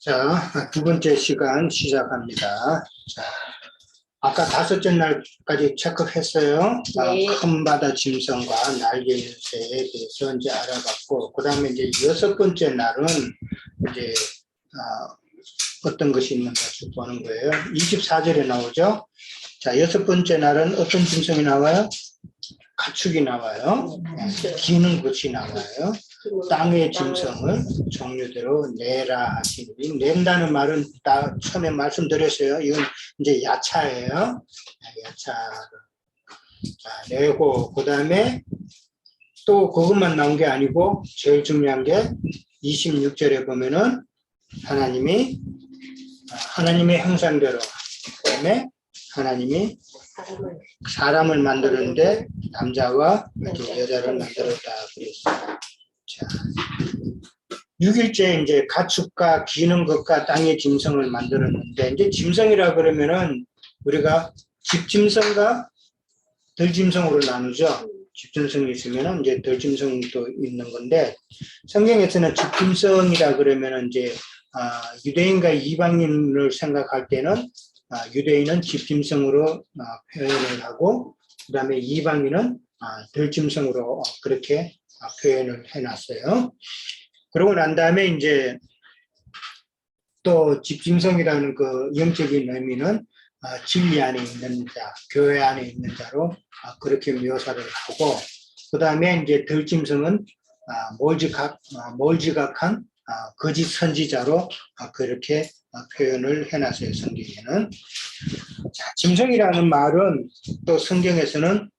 자, 두 번째 시간 시작합니다. 자, 아까 다섯째 날까지 체크했어요. 네. 큰 바다 짐승과 날개 열쇠에 대해서 이제 알아봤고, 그 다음에 이제 여섯 번째 날은 이제, 어떤 것이 있는가 보는 거예요. 24절에 나오죠. 자, 여섯 번째 날은 어떤 짐승이 나와요? 가축이 나와요. 기는 것이 나와요. 땅의 짐승을 종류대로 내라 하시니, 낸다는 말은 다 처음에 말씀드렸어요. 이건 이제 야차예요. 야차. 자, 내고, 그 다음에 또 그것만 나온 게 아니고, 제일 중요한 게 26절에 보면은 하나님의 형상대로, 그 다음에 하나님이 사람을 만드는데 남자와 여자를 만들었다 그랬어요. 자, 6일째 이제 가축과 기는 것과 땅의 짐승을 만들었는데, 이제 짐승이라 그러면은 우리가 집짐승과 들짐승으로 나누죠. 집짐승이 있으면은 이제 들짐승도 있는 건데, 성경에서는 집짐승이라 그러면은 이제 유대인과 이방인을 생각할 때는 유대인은 집짐승으로 표현을 하고, 그 다음에 이방인은 들짐승으로 그렇게 표현을 해놨어요. 그러고 난 다음에 이제 또 집짐승이라는 그 영적인 의미는 진리 안에 있는 자, 교회 안에 있는 자로 그렇게 묘사를 하고, 그 다음에 이제 들짐승은 몰지각한 거짓 선지자로 그렇게 표현을 해놨어요, 성경에는. 자, 짐승이라는 말은 또 성경에서는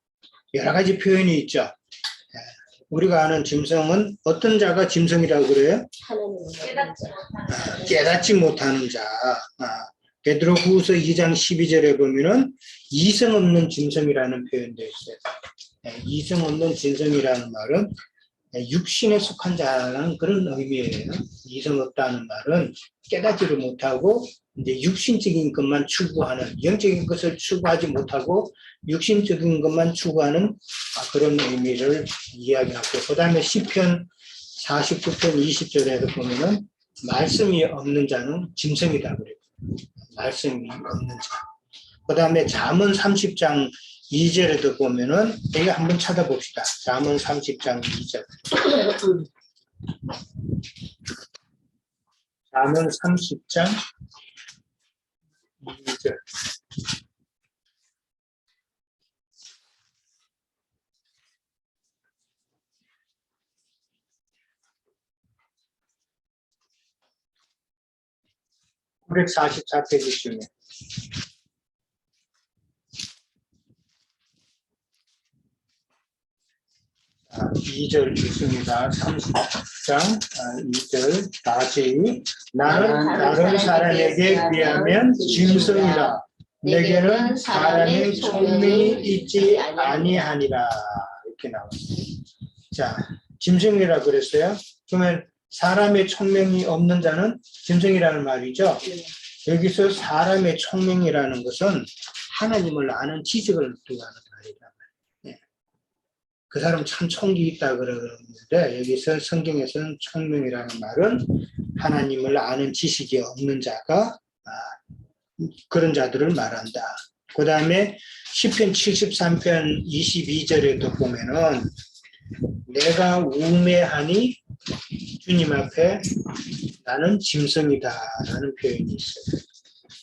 여러 가지 표현이 있죠. 우리가 아는 짐승은 어떤 자가 짐승이라고 그래요? 깨닫지 못하는 자. 베드로후서 2장 12절에 보면은 이성 없는 짐승이라는 표현도 있어요. 이성 없는 짐승이라는 말은 육신에 속한 자라는 그런 의미예요. 이성 없다는 말은 깨닫지를 못하고 이제 육신적인 것만 추구하는, 영적인 것을 추구하지 못하고 육신적인 것만 추구하는 그런 의미를 이야기하고, 그 다음에 시편 49편 20절에도 보면은 말씀이 없는 자는 짐승이다 그래요. 말씀이 없는 자. 그 다음에 잠언 30장 2절에도 보면은, 이거 한번 찾아봅시다. 잠언 30장 2절. 잠언 30장 2절. (944페이지) 중에. 자, 2절 읽습니다. 30장 2절 다시. 나는 다른 사람에게 비하면 짐승이라. 내게는 사람의 총명이 있지 아니하니라. 이렇게 나왔어요. 자, 짐승이라 그랬어요. 그러면 사람의 총명이 없는 자는 짐승이라는 말이죠. 여기서 사람의 총명이라는 것은 하나님을 아는 지식을 뜻하는 말이다. 그 사람 참 총기 있다 그러는데, 여기서 성경에서는 총명이라는 말은 하나님을 아는 지식이 없는 자가 그런 자들을 말한다. 그 다음에 시편 73편 22절에도 보면은 내가 우매하니 주님 앞에 나는 짐승이다 라는 표현이 있어요.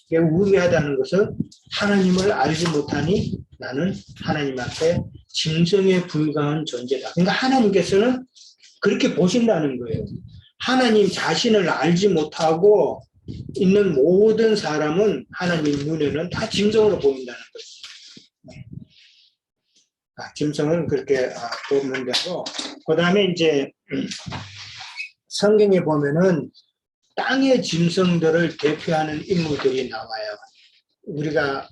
이게 우매하다는 것은 하나님을 알지 못하니 나는 하나님 앞에 짐승에 불과한 존재다. 그러니까 하나님께서는 그렇게 보신다는 거예요. 하나님 자신을 알지 못하고 있는 모든 사람은 하나님 눈에는 다 짐승으로 보인다는 거죠. 짐승은 그렇게 보면 되고, 그 다음에 이제 성경에 보면은 땅의 짐승들을 대표하는 인물들이 나와요. 우리가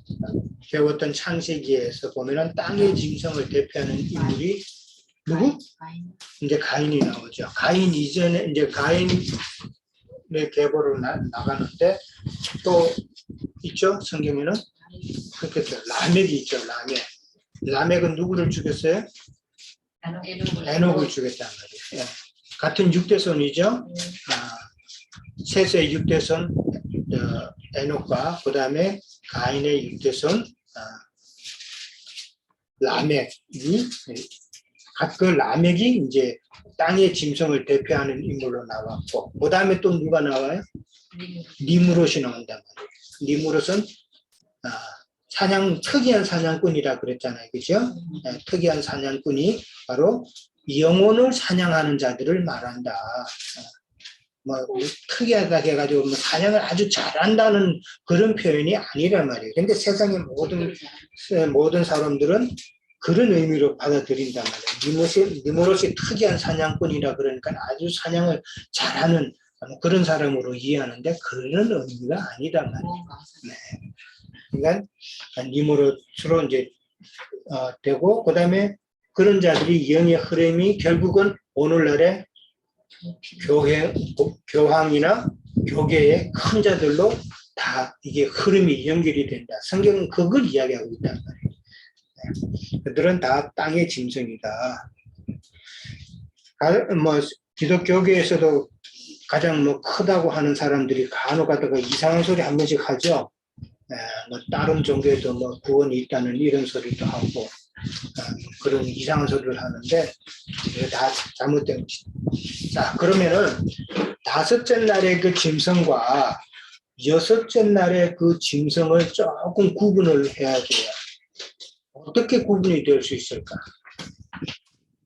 배웠던 창세기에서 보면은 땅의 짐승을 대표하는 인물이 누구? 이제 가인이 나오죠. 가인 이전에 이제 가인의 계보로 나가는데 또 있죠. 성경에는 그렇게 라멕이 있죠. 라멕은 누구를 죽였어요? 에녹을 죽였단 말이에요. 같은 육대손이죠. 셋의 육대선 에녹과 그 다음에 가인의 육대선 라멕이 그 라멕이 이제 땅의 짐승을 대표하는 인물로 나왔고 그 다음에 또 누가 나와요? 니무롯이 나온단 말이에요. 니무롯은 특이한 사냥꾼이라 그랬잖아요. 그죠? 네, 특이한 사냥꾼이 바로 영혼을 사냥하는 자들을 말한다. 뭐 특이하다 해가지고 뭐 사냥을 아주 잘한다는 그런 표현이 아니란 말이에요. 근데 세상의 모든 사람들은 그런 의미로 받아들인단 말이에요. 니무롯이 특이한 사냥꾼이라 그러니까 아주 사냥을 잘하는 그런 사람으로 이해하는데 그런 의미가 아니단 말이에요. 네. 그러니까 니무롯으로 이제 되고 그다음에 그런 자들이 영의 흐름이 결국은 오늘날의 교황이나 교계의 큰 자들로 다 이게 흐름이 연결이 된다. 성경은 그걸 이야기하고 있단 말이에요. 그들은 다 땅의 짐승이다. 뭐 기독교계에서도 가장 뭐 크다고 하는 사람들이 간혹 가다가 이상한 소리 한 번씩 하죠. 뭐 다른 종교에도 뭐 구원이 있다는 이런 소리도 하고 그런 이상한 소리를 하는데 이게 다 잘못된 것이다. 자, 그러면은 다섯째 날의 그 짐승과 여섯째 날의 그 짐승을 조금 구분을 해야 돼요. 어떻게 구분이 될 수 있을까?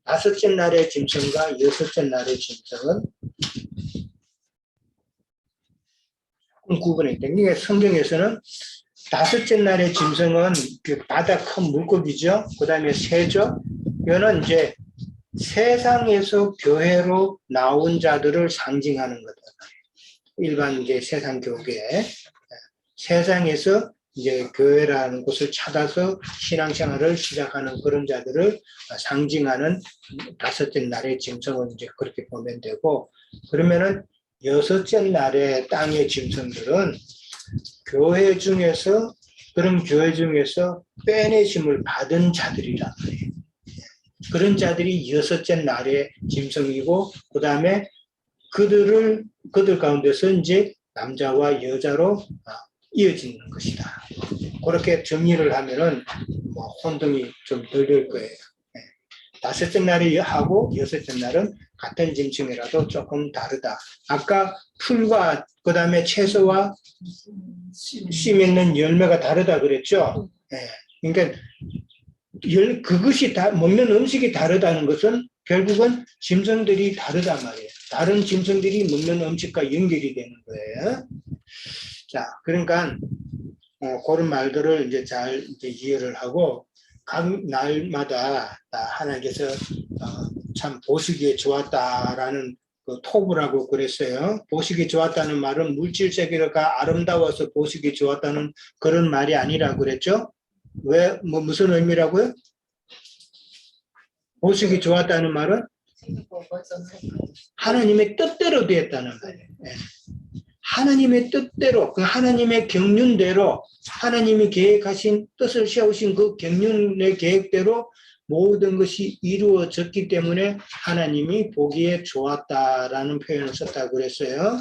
다섯째 날의 짐승과 여섯째 날의 짐승은 조금 구분이 돼. 그러니까 성경에서는 다섯째 날의 짐승은 그 바다 큰 물고기죠. 그 다음에 새죠. 이거는 이제 세상에서 교회로 나온 자들을 상징하는 거다. 일반 이제 세상 교계, 세상에서 이제 교회라는 곳을 찾아서 신앙생활을 시작하는 그런 자들을 상징하는 다섯째 날의 짐승은 이제 그렇게 보면 되고, 그러면은 여섯째 날의 땅의 짐승들은 교회 중에서 그런 교회 중에서 빼내심을 받은 자들이란 말이에요. 그런 자들이 여섯째 날의 짐승이고 그 다음에 그들 가운데서 이제 남자와 여자로 이어지는 것이다. 그렇게 정리를 하면은 뭐 혼동이 좀 덜 될 거예요. 다섯째 날이 하고 여섯째 날은 같은 짐승이라도 조금 다르다. 아까 풀과 그 다음에 채소와 씨 맺는 열매가 다르다 그랬죠. 그러니까 그것이 먹는 음식이 다르다는 것은 결국은 짐승들이 다르단 말이에요. 다른 짐승들이 먹는 음식과 연결이 되는 거예요. 자, 그러니까 그런 말들을 이제 잘 이해를 하고 각 날마다 하나님께서 참 보시기에 좋았다라는 그 토부라고 그랬어요. 보시기 좋았다는 말은 물질 세계가 아름다워서 보시기 좋았다는 그런 말이 아니라고 그랬죠. 왜, 무슨 의미라고요? 보시기 좋았다는 말은 하나님의 뜻대로 되었다는 말이에요. 하나님의 뜻대로, 그 하나님의 경륜대로, 하나님이 계획하신 뜻을 세우신 그 경륜의 계획대로 모든 것이 이루어졌기 때문에 하나님이 보기에 좋았다라는 표현을 썼다고 그랬어요.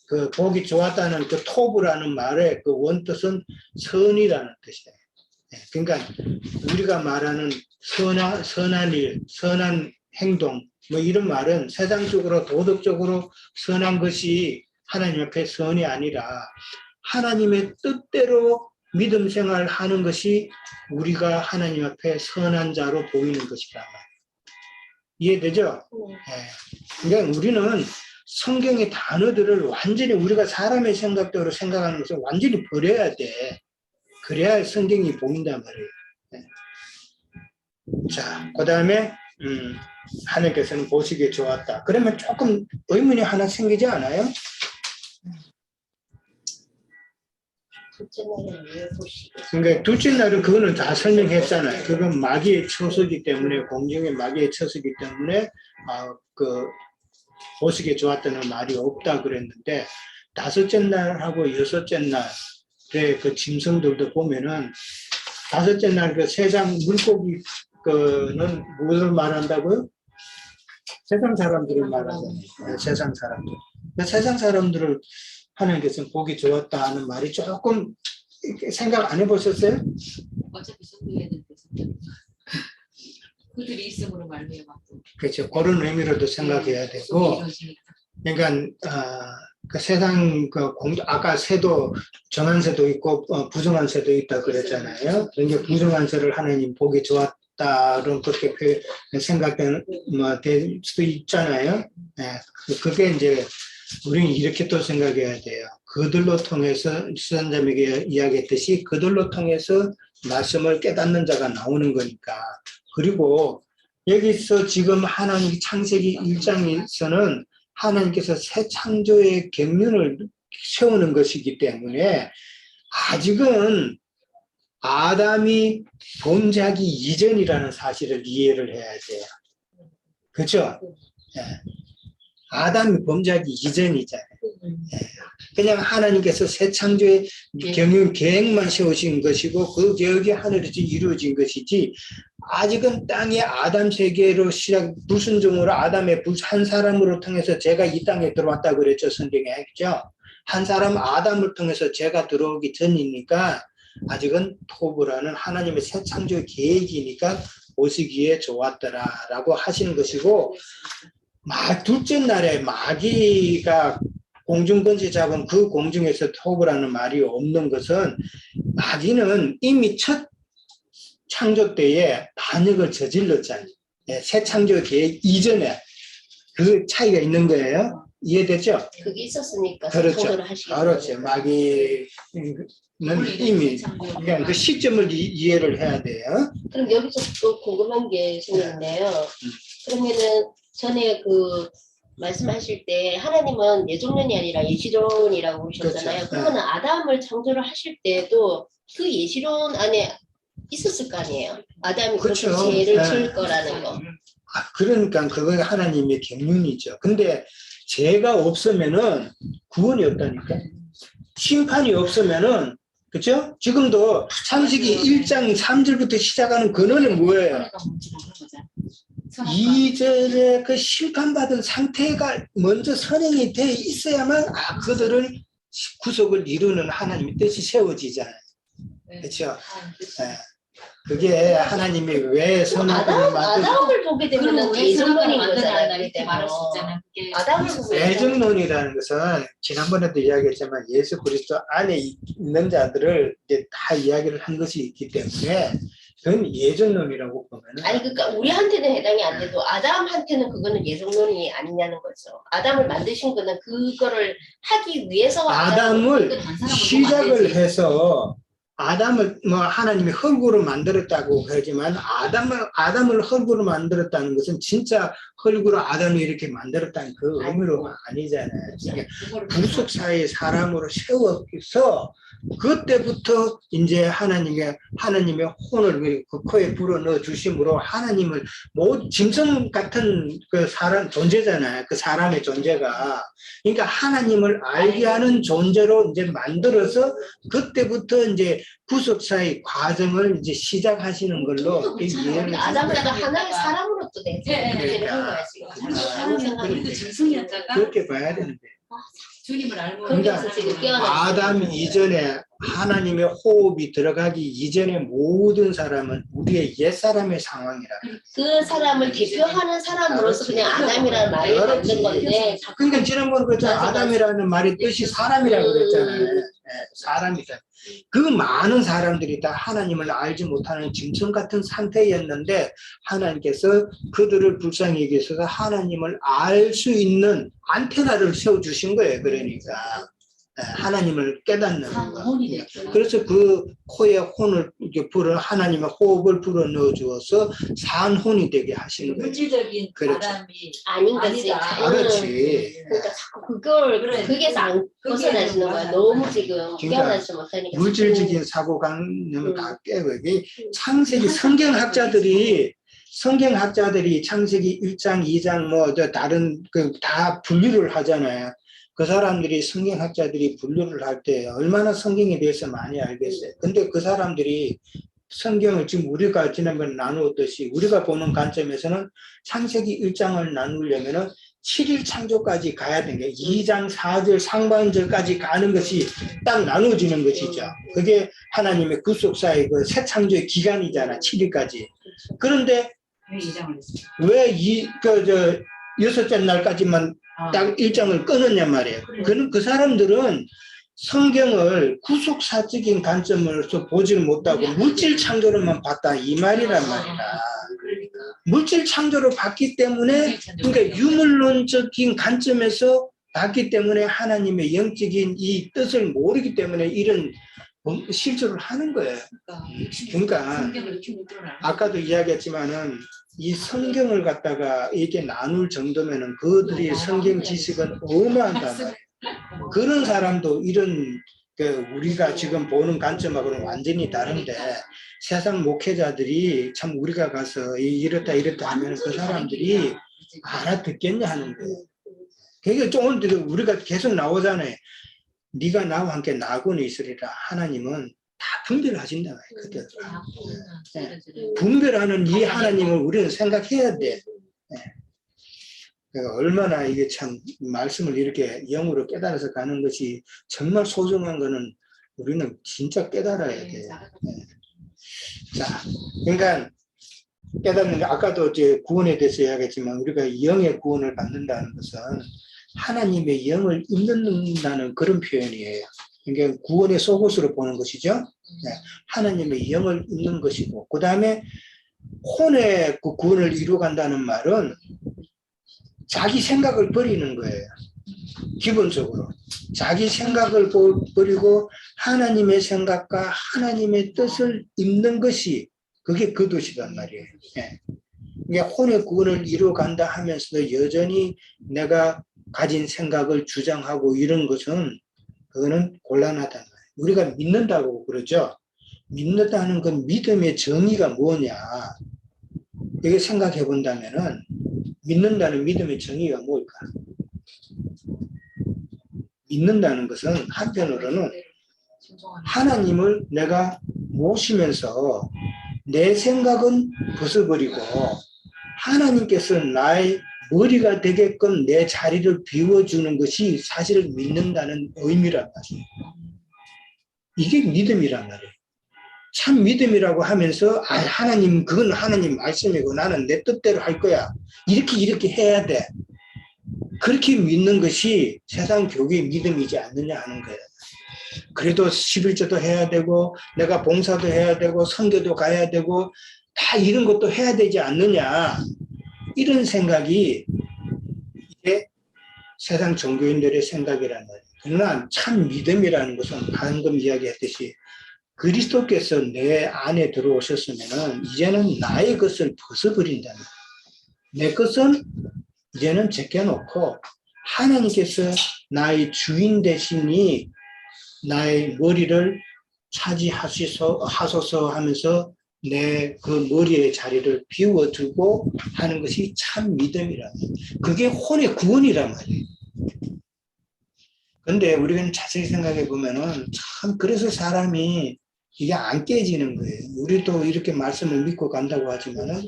그 보기 좋았다는 그 토브라는 말의 그 원뜻은 선이라는 뜻이에요. 그러니까 우리가 말하는 선한 일, 선한 행동, 뭐 이런 말은 세상적으로 도덕적으로 선한 것이 하나님 앞에 선이 아니라 하나님의 뜻대로 믿음 생활하는 것이 우리가 하나님 앞에 선한 자로 보이는 것이다. 이해되죠? 그러니까 우리는 성경의 단어들을 완전히 우리가 사람의 생각대로 생각하는 것을 완전히 버려야 돼. 그래야 성경이 보인단 말이에요. 자, 그 다음에 하나님께서는 보시기에 좋았다. 그러면 조금 의문이 하나 생기지 않아요? 둘째 날은 왜 보시게? 그러니까 둘째 날은 그거는 다 설명했잖아요. 그건 마귀의 처소기 때문에 공중의 마귀의 처소기 때문에 그 보시기에 좋았다는 말이 없다 그랬는데 다섯째 날하고 여섯째 날의 그 짐승들도 보면은 다섯째 날 그 세상 물고기 그는 무엇을 말한다고요? 세상 사람들을 말한다. 세상 사람들. 그 세상 사람들을 하나님께서 보기 좋았다 하는 말이 조금 이렇게 생각 안 해보셨어요? 어차피 성경에 있는 그들이 있음으로 말미암았고 그렇죠. 그런 의미로도 생각해야 되고, 그러니까 그 세상 아까 새도 정한 새도 있고 부정한 새도 있다 그랬잖아요. 그러니까 부정한 새를 하나님 보기 좋았다는 그렇게 생각될 수도 있잖아요. 네. 그게 이제 우리는 이렇게 또 생각해야 돼요. 그들로 통해서 수산자에게 이야기했듯이 그들로 통해서 말씀을 깨닫는 자가 나오는 거니까. 그리고 여기서 지금 하나님 창세기 1장에서는 하나님께서 새 창조의 경륜을 세우는 것이기 때문에 아직은 아담이 범죄하기 이전이라는 사실을 이해를 해야 돼요. 그렇죠? 예. 아담이 범죄하기 이전이잖아요. 예. 그냥 하나님께서 새 창조의 경륜 계획만 세우신 것이고 그 계획이 하늘에서 이루어진 것이지 아직은 땅의 아담 세계로 불순종으로 아담의 한 사람으로 통해서 죄가 이 땅에 들어왔다고 그랬죠. 성경에. 그죠? 한 사람 아담을 통해서 죄가 들어오기 전이니까 아직은 토브라는 하나님의 새 창조의 계획이니까 보시기에 좋았더라라고 하시는 것이고 둘째 날에 마귀가 공중권세 잡은 그 공중에서 토브라는 말이 없는 것은 마귀는 이미 첫 창조 때에 반역을 저질렀잖아요. 새 창조 계획 이전에 그 차이가 있는 거예요. 이해됐죠? 그게 있었으니까 그렇죠. 소통을 하시는 그렇죠. 거예요. 마귀는 이미 그냥 그 시점을 이해를 해야 돼요. 그럼 여기서 또 궁금한 게 생겼는데요. 그러면은 전에 그 말씀하실 때 하나님은 예정론이 아니라 예시론이라고 그러셨잖아요. 그렇죠. 그러면 아담을 창조를 하실 때도 그 예시론 안에 있었을 거 아니에요. 아담이 그렇죠. 그렇게 죄를 네. 지을 거라는 거. 그러니까 그건 하나님의 경륜이죠. 근데 죄가 없으면은 구원이 없다니까. 심판이 없으면은 그렇죠? 지금도 창세기 1장 3절부터 시작하는 근원은 뭐예요? 이전에 그 심판받은 상태가 먼저 선행이 돼 있어야만 그들을 구속을 이루는 하나님의 뜻이 세워지잖아요. 그렇죠? 네. 그게 하나님이 왜 선악과를 아담을 보게 되면 예정론인 거잖아요. 이렇게 말할 수 있잖아. 그게 아담을 보고 예정론이라는 것은 지난번에도 이야기했지만 예수 그리스도 안에 있는 자들을 이제 다 이야기를 한 것이 있기 때문에 그건 예정론이라고 보면은 아니 그러니까 우리한테는 해당이 안 돼도 아담한테는 그거는 예정론이 아니냐는 거죠. 아담을 만드신 거는 그거를 하기 위해서 아담을 시작을 해서 아담을 하나님이 흙으로 만들었다고 하지만 아담을 흙으로 만들었다는 것은 진짜 흙으로 아담을 이렇게 만들었다는 그 의미로 아니잖아요. 그러니까 구속사의 사람으로 세워서 그때부터 이제 하나님의 혼을 그 코에 불어 넣어 주심으로 하나님을 짐승 같은 그 사람 존재잖아요. 그 사람의 존재가 그러니까 하나님을 알게 하는 존재로 이제 만들어서 그때부터 이제 구속사의 과정을 이제 시작하시는 걸로 이해를 아담자가 하나의 사람으로 또 되는 거야 지금. 우리도 짐승이었다가 그렇게 봐야 되는데. 주님을 알고 그러니까 아담 이전에 하나님의 호흡이 들어가기 이전에 모든 사람은 우리의 옛사람의 상황이라. 그 사람을 대표하는 사람으로서 그냥 아담이라는 말이 맞는 건데 그러니까 지난번에 그랬잖아요. 아담이라는 말이 뜻이 사람이라고 그랬잖아요. 사람이다. 그 많은 사람들이 다 하나님을 알지 못하는 짐승 같은 상태였는데 하나님께서 그들을 불쌍히 여기셔서 하나님을 알 수 있는 안테나를 세워주신 거예요. 그러니까 하나님을 깨닫는 거. 그래서 그 코에 혼을 이렇게 하나님의 호흡을 불어 넣어 주어서 산혼이 되게 하시는 거예요. 물질적인 그렇죠. 사람이 아닌 거지. 그렇지. 그러니까 자꾸 그게서 안 벗어나시는 거야. 너무 지금 깨어나지 못하니까. 물질적인 사고관념을 다 깨고 이게 창세기 성경학자들이 창세기 1장, 2장 뭐 다른 다 분류를 하잖아요. 그 사람들이 성경학자들이 분류를 할 때 얼마나 성경에 대해서 많이 알겠어요. 근데 그 사람들이 성경을 지금 우리가 지난번에 나누었듯이 우리가 보는 관점에서는 창세기 1장을 나누려면은 7일 창조까지 가야 되는 게 2장 4절 상반절까지 가는 것이 딱 나누어지는 것이죠. 그게 하나님의 구속사의 그 새 창조의 기간이잖아. 7일까지. 그런데 왜 이장을 했어요? 왜 여섯째 날까지만 딱 일정을 끊었냐 말이에요. 그 사람들은 성경을 구속사적인 관점으로서 보지를 못하고 물질 창조로만 봤다 이 말이란 말이야. 그러니까. 물질 창조로 봤기 때문에, 그러니까 유물론적인 관점에서 봤기 때문에 하나님의 영적인 이 뜻을 모르기 때문에 이런 실수를 하는 거예요. 그러니까 성경을 이렇게 못 들어라. 아까도 이야기했지만은 이 성경을 갖다가 이렇게 나눌 정도면은 그들이 성경 지식은 어마한단 말이에요. 그런 사람도 이런 우리가 지금 보는 관점하고는 완전히 다른데 세상 목회자들이 참 우리가 가서 이렇다 하면 그 사람들이 알아듣겠냐 하는 거예요. 그러니까 좀 우리가 계속 나오잖아요. 네가 나와 함께 나군에 있으리라. 하나님은 다 분별하신다. 그들. 분별하는 이 하나님을 우리는 생각해야 돼. 그러니까 얼마나 이게 참 말씀을 이렇게 영으로 깨달아서 가는 것이 정말 소중한 거는 우리는 진짜 깨달아야 돼. 자, 그러니까 깨닫는 게 아까도 이제 구원에 대해서 이야기했지만 우리가 영의 구원을 받는다는 것은 하나님의 영을 입는다는 그런 표현이에요. 그러니까 구원의 속옷으로 보는 것이죠. 네. 하나님의 영을 입는 것이고, 그 다음에 혼의 그 구원을 이루어간다는 말은 자기 생각을 버리는 거예요. 기본적으로. 자기 생각을 버리고 하나님의 생각과 하나님의 뜻을 입는 것이 그게 그 도시란 말이에요. 예. 그러니까 혼의 구원을 이루어간다 하면서도 여전히 내가 가진 생각을 주장하고 이런 것은 그거는 곤란하단 말이에요. 우리가 믿는다고 그러죠. 믿는다는 그 믿음의 정의가 뭐냐. 이게 생각해 본다면은 믿는다는 믿음의 정의가 뭘까? 믿는다는 것은 한편으로는 하나님을 내가 모시면서 내 생각은 벗어버리고 하나님께서 나의 머리가 되게끔 내 자리를 비워주는 것이 사실을 믿는다는 의미란 말이에요. 이게 믿음이란 말이에요. 참 믿음이라고 하면서 하나님 그건 하나님 말씀이고 나는 내 뜻대로 할 거야. 이렇게 해야 돼. 그렇게 믿는 것이 세상 교회의 믿음이지 않느냐 하는 거예요. 그래도 11조도 해야 되고 내가 봉사도 해야 되고 선교도 가야 되고 다 이런 것도 해야 되지 않느냐. 이런 생각이 이게 세상 종교인들의 생각이란 말이에요. 그러나 참 믿음이라는 것은 방금 이야기했듯이 그리스도께서 내 안에 들어오셨으면은 이제는 나의 것을 벗어버린다는 거예요. 내 것은 이제는 제껴놓고 하나님께서 나의 주인 대신이 나의 머리를 차지하소서 하면서 내 그 머리의 자리를 비워두고 하는 것이 참 믿음이란 말이에요. 그게 혼의 구원이란 말이에요. 근데 우리는 자세히 생각해 보면은 참 그래서 사람이 이게 안 깨지는 거예요. 우리도 이렇게 말씀을 믿고 간다고 하지만은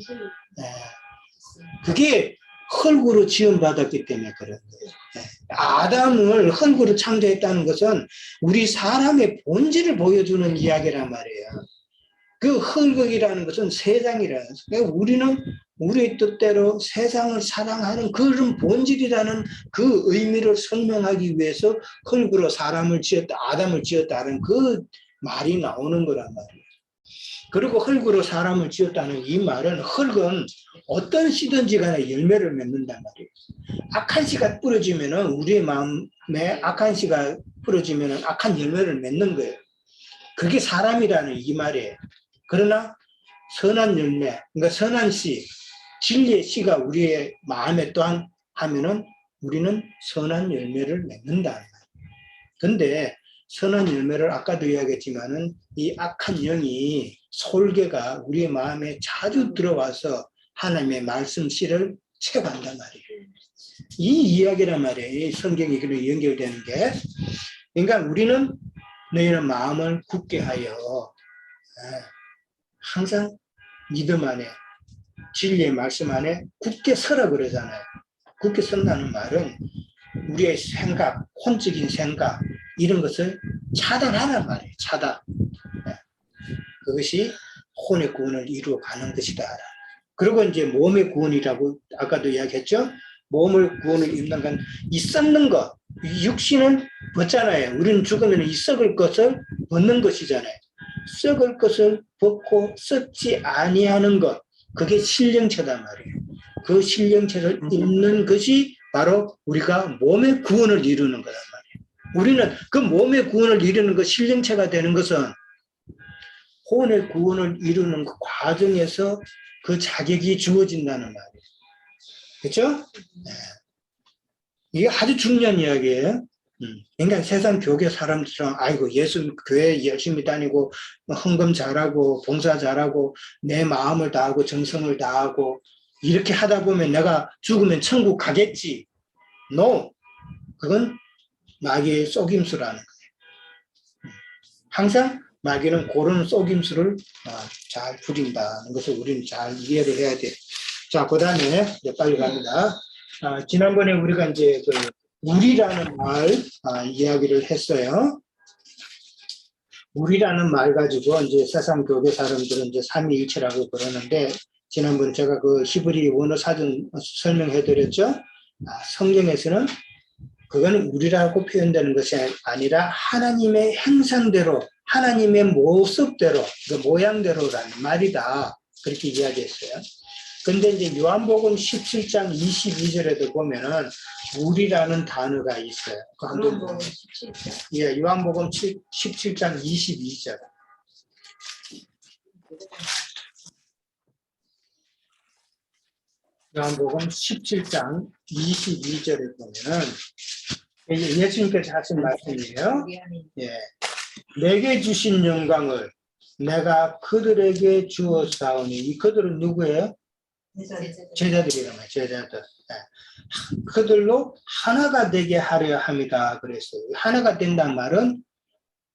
그게 흙으로 지음받았기 때문에 그런 거예요. 아담을 흙으로 창조했다는 것은 우리 사람의 본질을 보여주는 이야기란 말이에요. 그 흙이라는 것은 세상이라는 거예요. 그러니까 우리는 우리의 뜻대로 세상을 사랑하는 그런 본질이라는 그 의미를 설명하기 위해서 흙으로 사람을 지었다, 아담을 지었다는 그 말이 나오는 거란 말이에요. 그리고 흙으로 사람을 지었다는 이 말은 흙은 어떤 씨든지 간에 열매를 맺는단 말이에요. 악한 씨가 뿌려지면은 우리의 마음에 악한 씨가 뿌려지면은 악한 열매를 맺는 거예요. 그게 사람이라는 이 말이에요. 그러나 선한 열매, 그러니까 선한 씨, 진리의 씨가 우리의 마음에 또한 하면은 우리는 선한 열매를 맺는다. 근데 선한 열매를 아까도 이야기했지만은 이 악한 영이 솔개가 우리의 마음에 자주 들어와서 하나님의 말씀 씨를 채간단 말이에요. 이 이야기란 말이에요. 이 성경이 그렇게 연결되는 게. 그러니까 우리는 너희는 마음을 굳게 하여 항상 믿음 안에 진리의 말씀 안에 굳게 서라 그러잖아요. 그렇게 쓴다는 말은 우리의 생각, 혼적인 생각 이런 것을 차단하란 말이에요. 차단. 네. 그것이 혼의 구원을 이루어가는 것이다. 그리고 이제 몸의 구원이라고 아까도 이야기했죠. 몸을 구원을 입는 건 이 썩는 것, 이 육신은 벗잖아요. 우리는 죽으면 이 썩을 것을 벗는 것이잖아요. 썩을 것을 벗고 썩지 아니하는 것, 그게 신령체단 말이에요. 그 신령체를 입는 것이 바로 우리가 몸의 구원을 이루는 거란 말이에요. 우리는 그 몸의 구원을 이루는 그 신령체가 되는 것은 혼의 구원을 이루는 그 과정에서 그 자격이 주어진다는 말이에요. 그렇죠? 네. 이게 아주 중요한 이야기예요. 그러니까 세상 교계 사람들은 아이고 예수 교회 열심히 다니고 헌금 잘하고 봉사 잘하고 내 마음을 다하고 정성을 다하고 이렇게 하다 보면 내가 죽으면 천국 가겠지. No. 그건 마귀의 속임수라는 거예요. 항상 마귀는 그런 속임수를 잘 부린다는 것을 우리는 잘 이해를 해야 돼요. 자, 그 다음에 빨리 갑니다. 지난번에 우리가 이제 그 우리라는 말 이야기를 했어요. 우리라는 말 가지고 이제 세상 교계 사람들은 이제 삼위일체라고 그러는데 지난번 제가 그 히브리 원어 사전 설명해 드렸죠. 성경에서는 그거는 우리라고 표현되는 것이 아니라 하나님의 형상대로 하나님의 모습대로 그 모양대로라는 말이다. 그렇게 이야기했어요. 근데 이제 요한복음 17장 22절에도 보면은 우리라는 단어가 있어요. 그 한번 요한복음 17장. 예, 요한복음 17장 22절. 요한복음 17장 22절에 보면은 예수님께서 하신 말씀이에요. 우리 안에 예. 내게 주신 영광을 내가 그들에게 주었사오니 이 그들은 누구예요? 제자들이란 말이에요. 제자들. 예. 그들로 하나가 되게 하려 함이다 그랬어요. 하나가 된다는 말은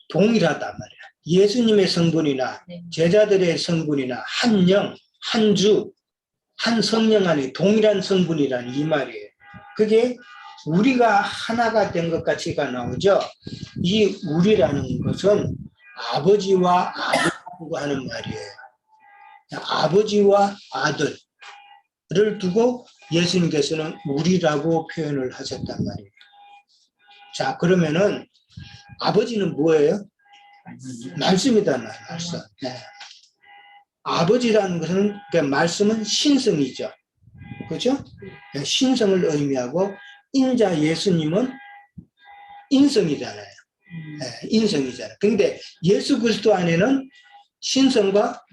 동일하단 말이야. 예수님의 성분이나 제자들의 성분이나 한 영, 한 주, 한 성령 안에 동일한 성분이라는 이 말이에요. 그게 우리가 하나가 된 것 같이가 나오죠. 이 우리라는 것은 아버지와 아들이라고 하는 말이에요. 아버지와 아들을 두고 예수님께서는 우리라고 표현을 하셨단 말이에요. 자, 그러면은 아버지는 뭐예요? 말씀이다, 말씀. 네. 아버지라는 것은, 그러니까 말씀은 신성이죠. 그죠? 신성을 의미하고, 인자 예수님은 인성이잖아요. 네, 인성이잖아요. 근데 예수 그리스도 안에는 신성과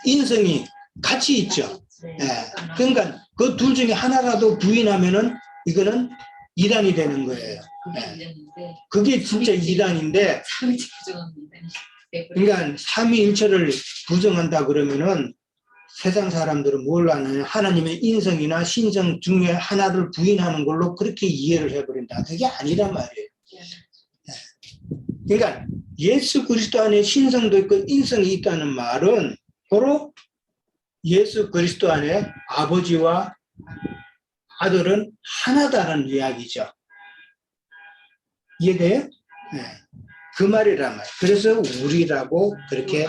인성이 같이 있죠. 네. 그러니까 그 둘 중에 하나라도 부인하면은 이거는 이단이 되는 거예요. 네. 그게 진짜 이단인데, 그러니까 삼위일체를 부정한다 그러면은 세상 사람들은 뭘 아느냐, 하나님의 인성이나 신성 중에 하나를 부인하는 걸로 그렇게 이해를 해버린다. 그게 아니란 말이에요. 그러니까 예수 그리스도 안에 신성도 있고 인성이 있다는 말은 바로 예수 그리스도 안에 아버지와 아들은 하나다는 이야기죠. 이해돼요? 네. 그 말이란 말이에요. 그래서 우리라고 그렇게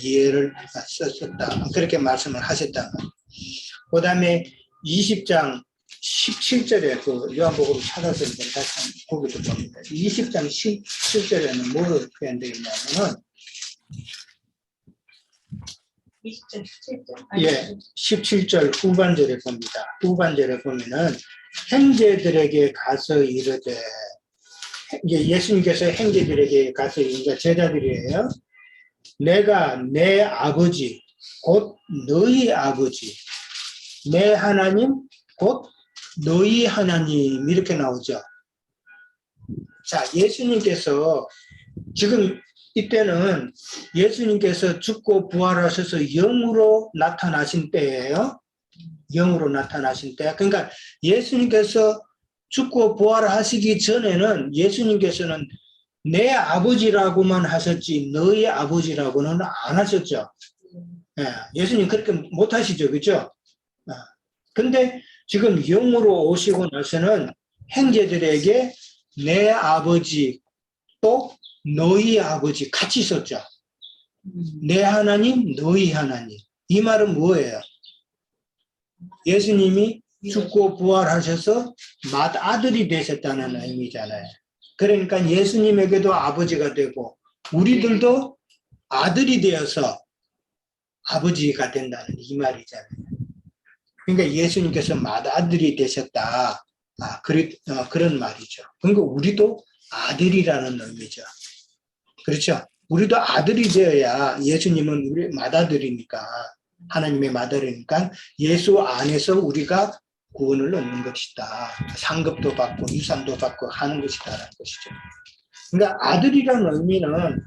이해를 썼다. 그렇게 말씀을 하셨단 말이에요. 그 다음에 20장 17절에 그 요한복음 찾아서 다시 거기도 봅니다. 20장 17절에는 뭐로 표현되어 있냐면은 20장 17절. 예, 17절 후반절에 봅니다. 후반절에 보면은 형제들에게 가서 이르되 예수님께서 형제들에게 가서 이르되 제자들이에요. 내가 내 아버지 곧 너희 아버지 내 하나님 곧 너희 하나님 이렇게 나오죠. 자, 예수님께서 지금 이때는 예수님께서 죽고 부활하셔서 영으로 나타나신 때예요. 영으로 나타나신 때. 그러니까 예수님께서 죽고 부활하시기 전에는 예수님께서는 내 아버지라고만 하셨지 너희 아버지라고는 안 하셨죠. 예, 예수님 그렇게 못 하시죠. 그렇죠? 근데 지금 영으로 오시고 나서는 형제들에게 내 아버지 또 너희 아버지 같이 있었죠. 내 하나님, 너희 하나님. 이 말은 뭐예요? 예수님이 죽고 부활하셔서 맏아들이 되셨다는 의미잖아요. 그러니까 예수님에게도 아버지가 되고 우리들도 아들이 되어서 아버지가 된다는 이 말이잖아요. 그러니까 예수님께서 맏아들이 되셨다. 그런 말이죠. 그러니까 우리도 아들이라는 의미죠. 그렇죠? 우리도 아들이 되어야 예수님은 우리 맏아들이니까 하나님의 맏아들이니까 예수 안에서 우리가 구원을 얻는 것이다. 상급도 받고 유산도 받고 하는 것이다라는 것이죠. 그러니까 아들이라는 의미는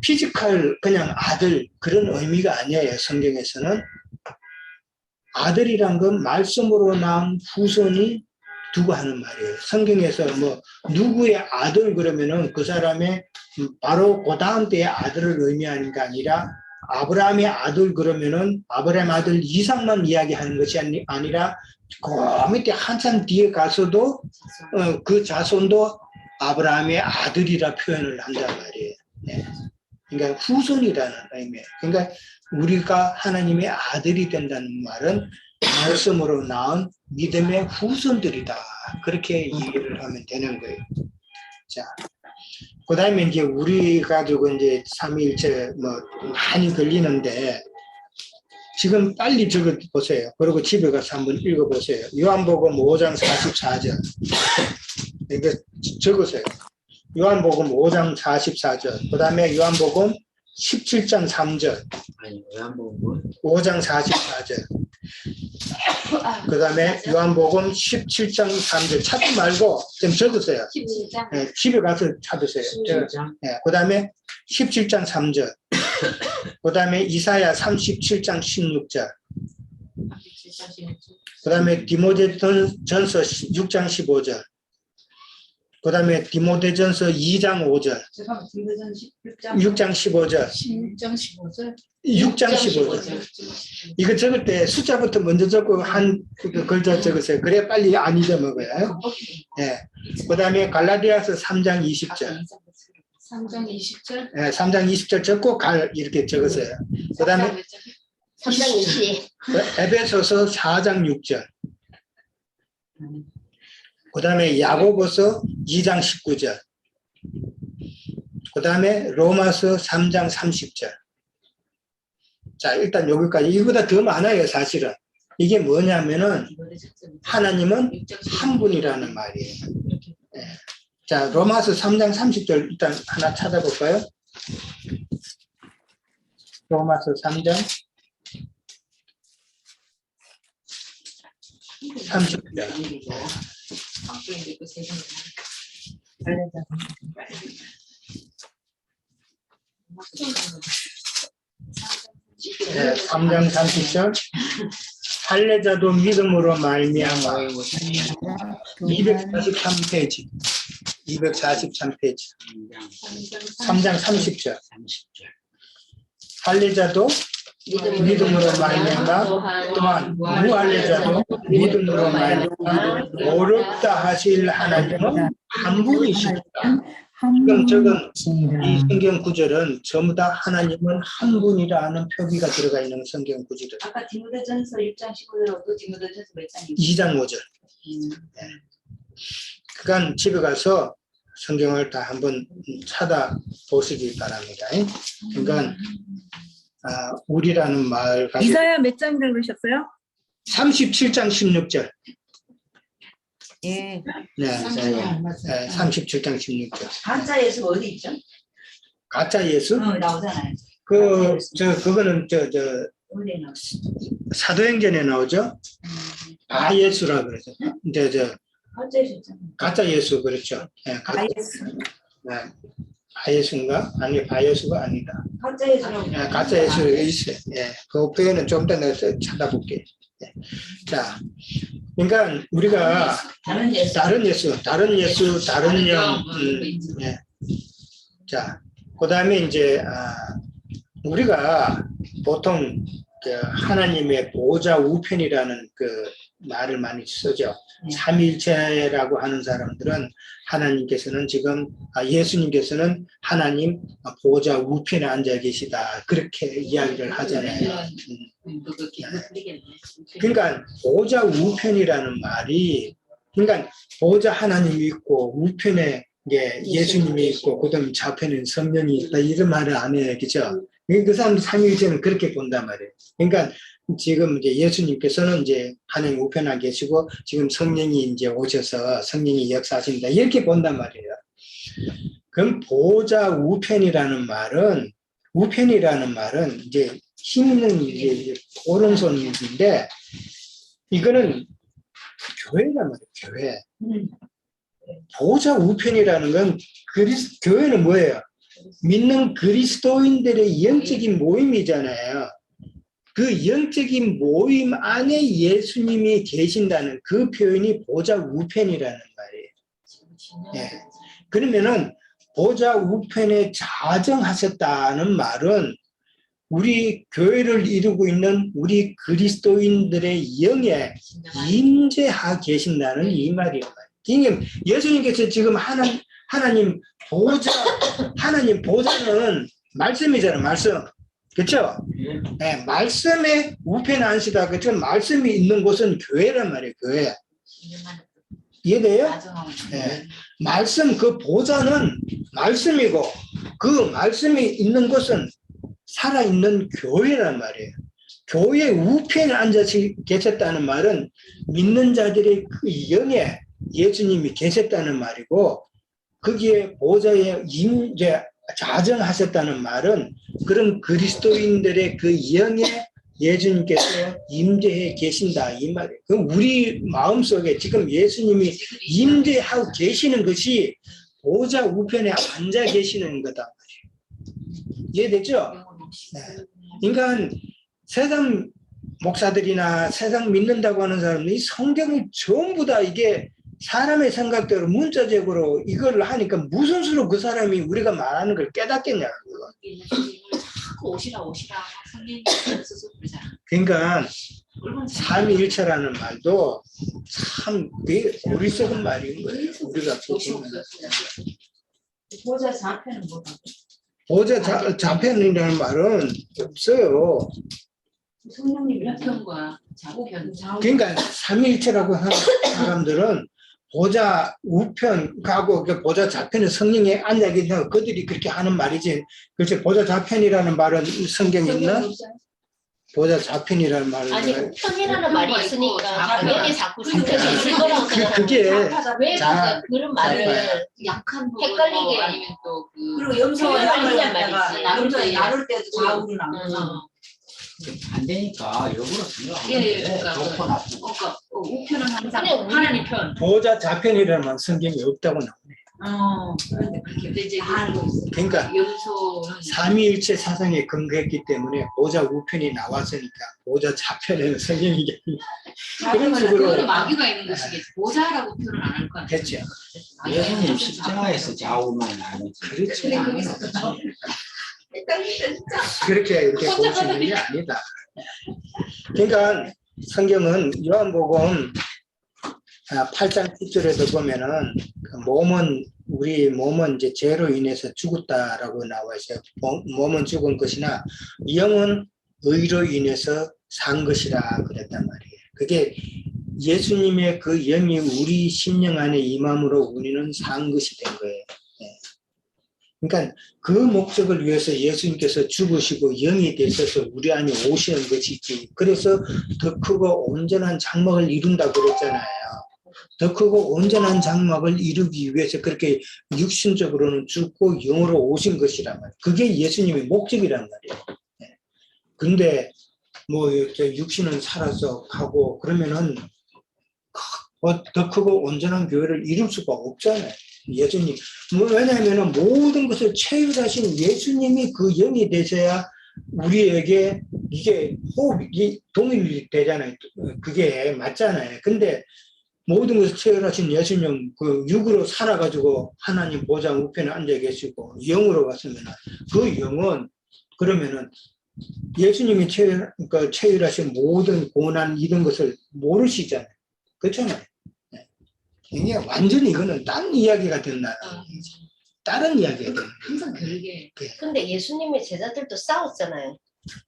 피지컬 그냥 아들 그런 의미가 아니에요. 성경에서는 아들이란 건 말씀으로 낳은 후손이 두고 하는 말이에요. 성경에서 뭐 누구의 아들 그러면은 그 사람의 바로 그 다음 때의 아들을 의미하는 게 아니라 아브라함의 아들 그러면은 아브라함 아들 이상만 이야기하는 것이 아니라 그 밑에 한참 뒤에 가서도 그 자손도 아브라함의 아들이라 표현을 한단 말이에요. 네. 그러니까 후손이라는 의미예요. 그러니까 우리가 하나님의 아들이 된다는 말은 말씀으로 낳은 믿음의 후손들이다. 그렇게 이해를 하면 되는 거예요. 자, 그 다음에 이제 우리 가지고 이제 삼위일체 뭐 많이 걸리는데 지금 빨리 적어 보세요. 그리고 집에 가서 한번 읽어 보세요. 요한복음 5장 44절. 이거 적으세요. 요한복음 5장 44절. 그 다음에 요한복음 17장 3절. 아니, 요한복음 5장 44절. 그 다음에 요한복음 17장 3절. 찾지 말고 좀 적으세요. 17장. 네, 집에 가서 찾으세요. 네, 그 다음에 17장 3절. 그 다음에 이사야 37장 16절. 그 다음에 디모데전서 6장 15절. 그 다음에 디모데전서 2장 5절. 잠깐만, 디모데전 6장 15절. 16장 15절. 6장 15절. 이거 적을 때 숫자부터 먼저 적고 한 글자 적으세요. 그래 빨리 안 잊어먹어요. 네. 그 다음에 갈라디아서 3장 20절. 3장 20절. 네, 3장 20절 적고 이렇게 적으세요. 그 다음에 3장 20. 에베소서 4장 6절. 그 다음에 야고보서 2장 19절. 그 다음에 로마서 3장 30절. 자, 일단 여기까지. 이거보다 더 많아요, 사실은. 이게 뭐냐면은 하나님은 한 분이라는 말이에요. 네. 자, 로마서 3장 30절 일단 하나 찾아볼까요? 로마서 3장 30절. 네, 3장 30절. 할례자도 믿음으로 말미암아 243페이지. 243페이지. 3장 30절. 할례자도 믿음으로 말미암아 또한 무할례자도 믿음으로 말미암아 어렵다 하실 하나님은 한 분이십니다. 지금 적은 이 성경 구절은 전부 다 하나님은 한 분이라는 표기가 들어가 있는 성경 구절이에요. 아까 디모데전서 6장 15절하고 또 디모데전서 몇 장이죠? 2장 5절. 네. 그간 집에 가서 성경을 다 한번 찾아보시기 바랍니다. 그러니까 우리라는 말 가지고 이사야 몇 장 들으셨어요? 37장 16절. 예. 네, 37장 16절. 한자 예수가 어디 있죠? 가짜 예수? 나오잖아요. 그거는 어디에 나오죠? 사도행전에 나오죠. 바예수라 그러죠. 이제 한자 예수 있잖아요. 가짜 예수 그렇죠. 네, 바예수. 네. 바예수인가? 아니 바예수가 아니다. 한자 예수라고. 네, 가짜 예수 있어요. 예, 그 표현은 좀 더 내가 찾아볼게. 네. 자, 그러니까 우리가 다른 예수. 다른 예수, 다른 영. 예. 자, 그다음에 이제 우리가 보통 그 하나님의 보호자 우편이라는 그 말을 많이 쓰죠. 네. 삼위일체라고 하는 사람들은 하나님께서는 지금 예수님께서는 하나님 보좌 우편에 앉아 계시다 그렇게 이야기를 하잖아요. 그러니까 보좌 우편이라는 말이 그러니까 보좌 하나님이 있고 우편에 예수님이 있고 그다음 좌편에 성령이 있다 이런 말을 안 해요, 그죠? 그 사람들 삼위일체는 그렇게 본단 말이에요. 그러니까 지금 이제 예수님께서는 이제 하나님 우편에 계시고 지금 성령이 이제 오셔서 성령이 역사하신다 이렇게 본단 말이에요. 그럼 보좌 우편이라는 말은 이제 힘 있는 이제 오른손인데 이거는 교회란 말이에요, 교회. 보좌 우편이라는 건 교회는 뭐예요? 믿는 그리스도인들의 영적인 모임이잖아요. 그 영적인 모임 안에 예수님이 계신다는 그 표현이 보좌 우편이라는 말이에요. 예. 그러면은 보좌 우편에 자정하셨다는 말은 우리 교회를 이루고 있는 우리 그리스도인들의 영에 임재하 계신다는 이 말이에요. 그러니까 예수님께서 지금 하나님 보좌는 말씀이잖아요, 말씀. 그렇죠? 네, 말씀의 우편에 앉으시다. 그렇죠? 말씀이 있는 곳은 교회란 말이에요, 교회. 이해돼요? 네. 말씀 그 보좌는 말씀이고 그 말씀이 있는 곳은 살아있는 교회란 말이에요. 교회 우편에 앉아 계셨다는 말은 믿는 자들의 그 영에 예수님이 계셨다는 말이고 거기에 보좌에 임재 자정하셨다는 말은 그런 그리스도인들의 그 영에 예수님께서 임재해 계신다 이 말이에요. 그럼 우리 마음속에 지금 예수님이 임재하고 계시는 것이 보좌 우편에 앉아 계시는 거다 말이에요. 이해되죠? 네. 그러니까 세상 목사들이나 세상 믿는다고 하는 사람들이 성경을 전부 다 이게 사람의 생각대로 문자적으로 이걸 하니까 무슨 수로 그 사람이 우리가 말하는 걸 깨닫겠냐고. 오시라 성경이 써서 그러잖아. 그러니까 삼위일체라는 말도 참 어리석은 말인 거예요. 우리가 보면 보좌 좌편은 뭐라고? 보좌 좌편이라는 말은 없어요. 성령님 좌편과 좌편. 그러니까 삼위일체라고 하는 사람들은 보좌 우편하고 보좌 좌편에 성령이 앉아 계신다고 그들이 그렇게 하는 말이지. 그렇지 보좌 좌편이라는 말은 성경에 있나? 보좌 좌편이라는 말은 아니 우편이라는 말이 있으니까 당연히 자꾸 성경에 있을 거라고 그게 생각합니다. 왜 그런 말을 약한 부분 헷갈리게 아니면 또 그리고 염소와 양을 말이지. 갖다가 염소에 나눌 때도 좌우로 나누잖아. 안 되니까 일부러 생각하면 예, 돼. 그러니까 좋고 나쁘고. 그러니까 우편은 항상 그냥 우리- 하나님 편. 보좌 좌편이라는 말 성경에 없다고 나오네. 그런데 그렇게 근데 이제 다 알고 있어. 그러니까 염소는 삼위일체 사상에 근거했기 때문에 보좌 우편이 나왔으니까 보좌 좌편에는 성경이 그런 식으로 그거는 마귀가 있는 것이겠지. 보좌라고 표현을 안 할 거 아니야. 됐죠. 예수님 십자가에서 좌우만 나누지. 그렇죠. 헷갈린다 진짜. 그렇게 이렇게 볼 수 있는 게 아니다. 그러니까 성경은 요한복음 8장 10절에도 보면은 우리 몸은 이제 죄로 인해서 죽었다라고 나와 있어요. 몸은 죽은 것이나 영은 의로 인해서 산 것이라 그랬단 말이에요. 그게 예수님의 그 영이 우리 심령 안에 임함으로 우리는 산 것이 된 거예요. 그러니까 그 목적을 위해서 예수님께서 죽으시고 영이 되셔서 우리 안에 오시는 것이지. 그래서 더 크고 온전한 장막을 이룬다고 그랬잖아요. 더 크고 온전한 장막을 이루기 위해서 그렇게 육신적으로는 죽고 영으로 오신 것이란 말이에요. 그게 예수님의 목적이란 말이에요. 그런데 육신은 살아서 가고 그러면은 더 크고 온전한 교회를 이룰 수가 없잖아요. 예수님. 왜냐하면 모든 것을 체휼하신 예수님이 그 영이 되셔야 우리에게 이게 호흡이 동일이 되잖아요. 그게 맞잖아요. 근데 모든 것을 체휼하신 예수님 그 육으로 살아가지고 하나님 보좌 우편에 앉아 계시고 영으로 갔으면 그 영은 그러면은 예수님이 체휼하신 모든 고난 이런 것을 모르시잖아요. 그렇잖아요. 네. 이게 완전히 이거는 딴 이야기가 된다. 다른 이야기가 된다. 항상 그러게. 근데 예수님의 제자들도 싸웠잖아요.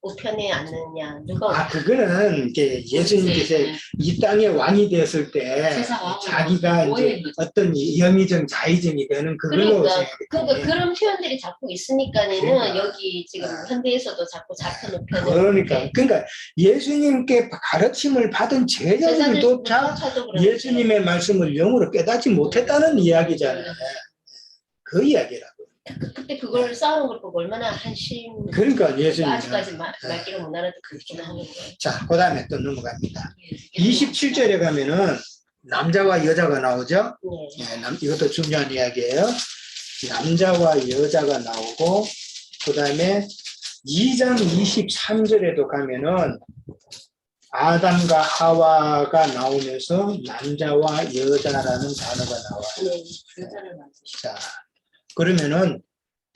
우편에 앉느냐 누가 그거는 이게 예수님께서 이 땅의 왕이 되었을 때 세상 왕으로 자기가 이제 오해인 거죠. 어떤 영의정 자의정이 되는 그걸로 그러니까 생각했거든요. 그런 표현들이 자꾸 있으니까는 그러니까. 여기 지금 현대에서도 자꾸 잡힌 우편을 그러니까 예수님께 가르침을 받은 제자들조차 예수님의 말씀을 영으로 깨닫지 못했다는 이야기잖아요. 그 이야기라고. 그때 그걸 싸우는 걸 보고 얼마나 한심. 그러니까 예수님. 아직까지 말귀를 못 알아듣기는 하는 거예요. 자, 그 다음에 또 넘어갑니다. 27절에 가면은 남자와 여자가 나오죠. 네. 이것도 중요한 이야기예요. 남자와 여자가 나오고 그 다음에 2장 23절에도 가면은 아담과 하와가 나오면서 남자와 여자라는 단어가 나와요. 네. 여자를 만드시고. 자, 그러면은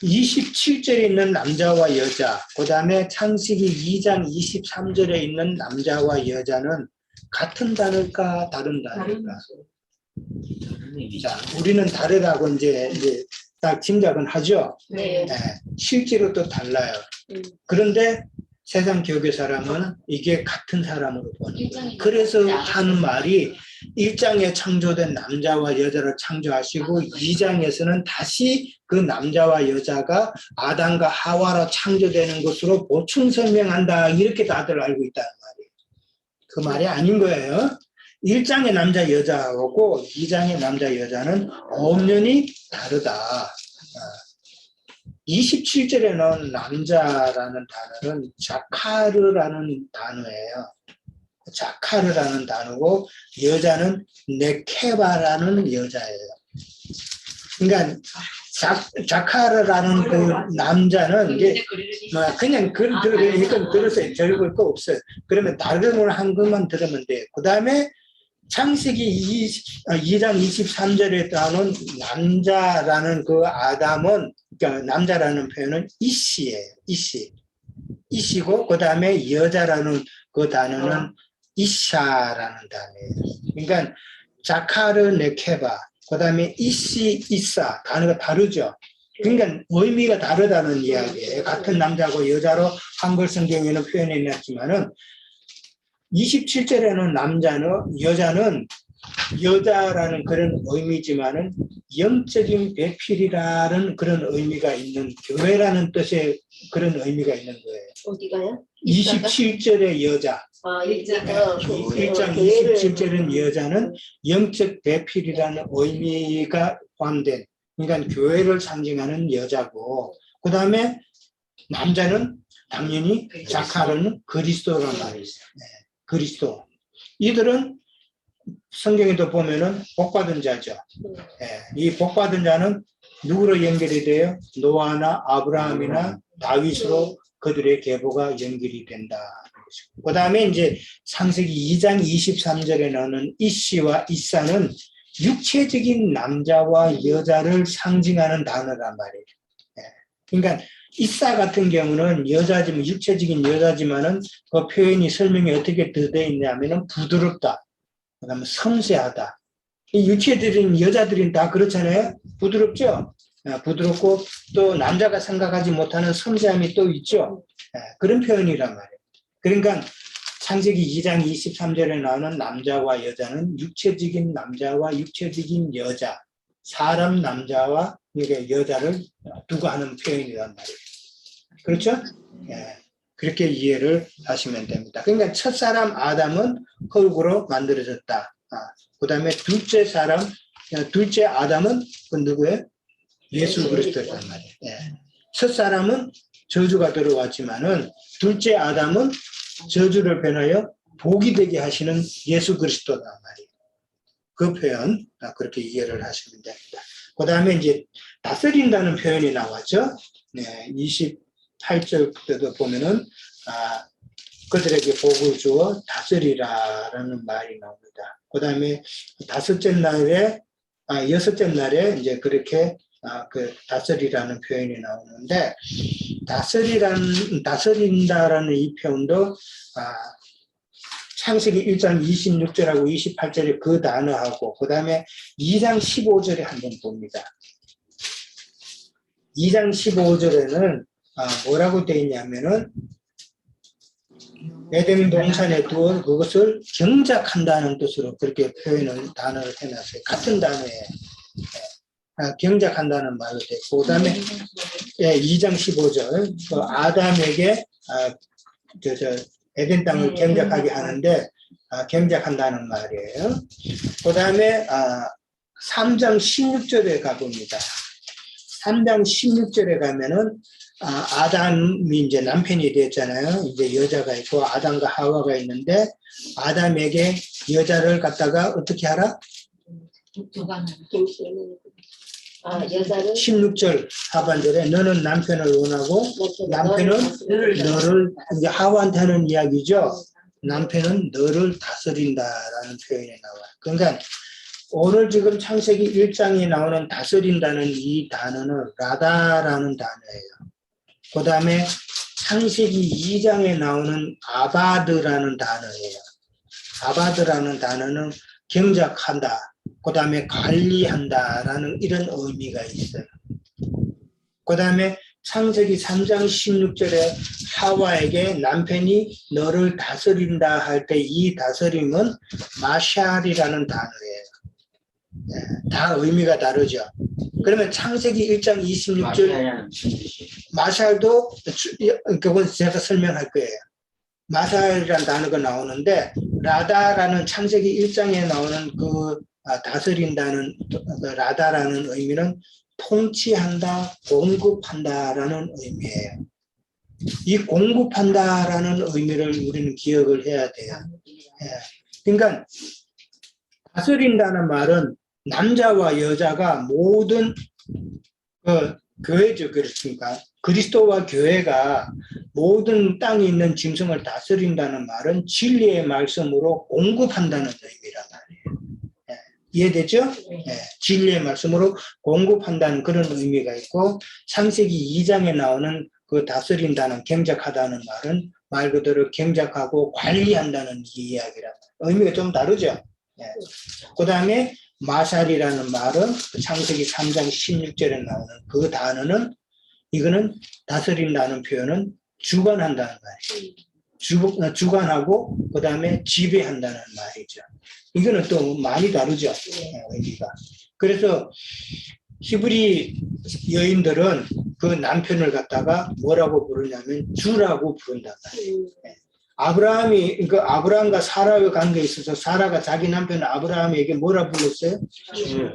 27절에 있는 남자와 여자, 그 다음에 창세기 2장 23절에 있는 남자와 여자는 같은 단어일까 다른 단어일까? 자, 우리는 다르다고 이제 딱 짐작은 하죠. 네. 네, 실제로 또 달라요. 그런데 세상 교회 사람은 이게 같은 사람으로 보는 거예요. 그래서 하는 말이 1장에 창조된 남자와 여자를 창조하시고 2장에서는 다시 그 남자와 여자가 아담과 하와로 창조되는 것으로 보충 설명한다. 이렇게 다들 알고 있다는 말이에요. 그 말이 아닌 거예요. 1장의 남자 여자하고 2장의 남자 여자는 엄연히 다르다. 27절에 넣은 남자라는 단어는 자카르라는 단어예요. 자카르라는 단어고 여자는 네케바라는 여자예요. 그러니까 자카르라는 그 남자는 이제 그냥 이건 들으세요. 적을 거 없어요. 그러면 다른 한글만 들으면 돼요. 그 다음에 창세기 2장 23절에 나오는 남자라는 그 아담은, 그러니까 남자라는 표현은 이시예요. 이시고, 그 다음에 여자라는 그 단어는 이샤라는 단어예요. 그러니까 자카르 네케바, 그 다음에 이시 이사 단어가 다르죠. 그러니까 의미가 다르다는 이야기예요. 같은 남자고 여자로 한글 성경에는 표현해 놨지만은 27절에는 여자라는 그런 의미지만은 영적인 배필이라는 그런 의미가 있는 교회라는 뜻의 그런 의미가 있는 거예요. 어디가요? 27절의 여자. 1장 27절은 여자는 영적 배필이라는 의미가 포함된, 그러니까 교회를 상징하는 여자고, 그 다음에 남자는 당연히 자카르는 그리스도란 말이 있어요. 네, 그리스도. 이들은 성경에도 보면은 복받은 자죠. 네, 이 복받은 자는 누구로 연결이 돼요? 노아나 아브라함이나 다윗으로 그들의 계보가 연결이 된다. 그 다음에 이제 창세기 2장 23절에 나오는 이씨와 이사는 육체적인 남자와 여자를 상징하는 단어란 말이에요. 네. 그러니까 이사 같은 경우는 여자지만 육체적인 여자지만은 그 표현이 설명이 어떻게 되어 있냐면은 부드럽다. 그다음에 섬세하다. 이 육체들인 여자들은 다 그렇잖아요. 부드럽죠. 부드럽고 또 남자가 생각하지 못하는 섬세함이 또 있죠. 그런 표현이란 말이에요. 그러니까 창세기 2장 23절에 나오는 남자와 여자는 육체적인 남자와 육체적인 여자, 사람 남자와 여자를 두고 하는 표현이란 말이에요. 그렇죠? 예, 그렇게 이해를 하시면 됩니다. 그러니까 첫사람 아담은 흙으로 만들어졌다. 그 다음에 둘째 아담은 그 누구예요? 예수 그리스도란 말이에요. 예. 첫사람은 저주가 들어왔지만은 둘째 아담은 저주를 변하여 복이 되게 하시는 예수 그리스도란 말이에요. 그 표현 그렇게 이해를 하시면 됩니다. 그 다음에 이제 다스린다는 표현이 나왔죠. 네, 28절 때도 보면은 그들에게 복을 주어 다스리라라는 말이 나옵니다. 그 다음에 여섯째 날에 이제 그렇게 그 다스리라는 표현이 나오는데, 다스린다라는 이 표현도 창세기 1장 26절하고 28절에 그 단어하고 그 다음에 2장 15절에 한번 봅니다. 2장 15절에는 뭐라고 되어 있냐면은 에덴 동산에 두어 그것을 경작한다는 뜻으로 그렇게 표현을 단어를 해놨어요. 같은 단어에 경작한다는 말로 됐고 그 다음에 2장 15절 그 아담에게 에덴 땅을 경작하게 하는데 경작한다는 말이에요. 그 다음에 3장 16절에 가봅니다. 3장 16절에 가면은 아담이 이제 남편이 됐잖아요. 이제 여자가 있고 아담과 하와가 있는데 아담에게 여자를 갖다가 어떻게 하라? 여자를 16절 하반절에 너는 남편을 원하고 남편은 너를 이제 하와한테는 이야기죠. 남편은 너를 다스린다라는 표현이 나와요. 그러니까 오늘 지금 창세기 1장에 나오는 다스린다는 이 단어는 라다라는 단어예요. 그 다음에 창세기 2장에 나오는 아바드라는 단어예요. 아바드라는 단어는 경작한다. 그 다음에 관리한다라는 이런 의미가 있어요. 그 다음에 창세기 3장 16절에 하와에게 남편이 너를 다스린다 할 때 이 다스림은 마샬이라는 단어예요. 다 의미가 다르죠. 그러면 창세기 1장 26절 마샬도 그건 제가 설명할 거예요. 마샬이라는 단어가 나오는데 라다라는 창세기 1장에 나오는 그 다스린다는 그 라다라는 의미는 통치한다, 공급한다라는 의미예요. 이 공급한다라는 의미를 우리는 기억을 해야 돼요. 그러니까 다스린다는 말은 남자와 여자가 모든 교회죠. 그렇습니까? 그리스도와 교회가 모든 땅에 있는 짐승을 다스린다는 말은 진리의 말씀으로 공급한다는 의미란 말이에요. 이해되죠? 진리의 말씀으로 공급한다는 그런 의미가 있고 창세기 2장에 나오는 그 다스린다는 경작하다는 말은 말 그대로 경작하고 관리한다는 이야기란 말이에요. 의미가 좀 다르죠? 그 다음에 마샬이라는 말은 창세기 3장 16절에 나오는 그 단어는 이거는 다스린다는 표현은 주관한다는 말이에요. 주관하고 그 다음에 지배한다는 말이죠. 이거는 또 많이 다르죠. 의미가. 그래서 히브리 여인들은 그 남편을 갖다가 뭐라고 부르냐면 주라고 부른단 말이에요. 아브라함과 사라의 관계에 있어서 사라가 자기 남편 아브라함에게 뭐라 불렀어요?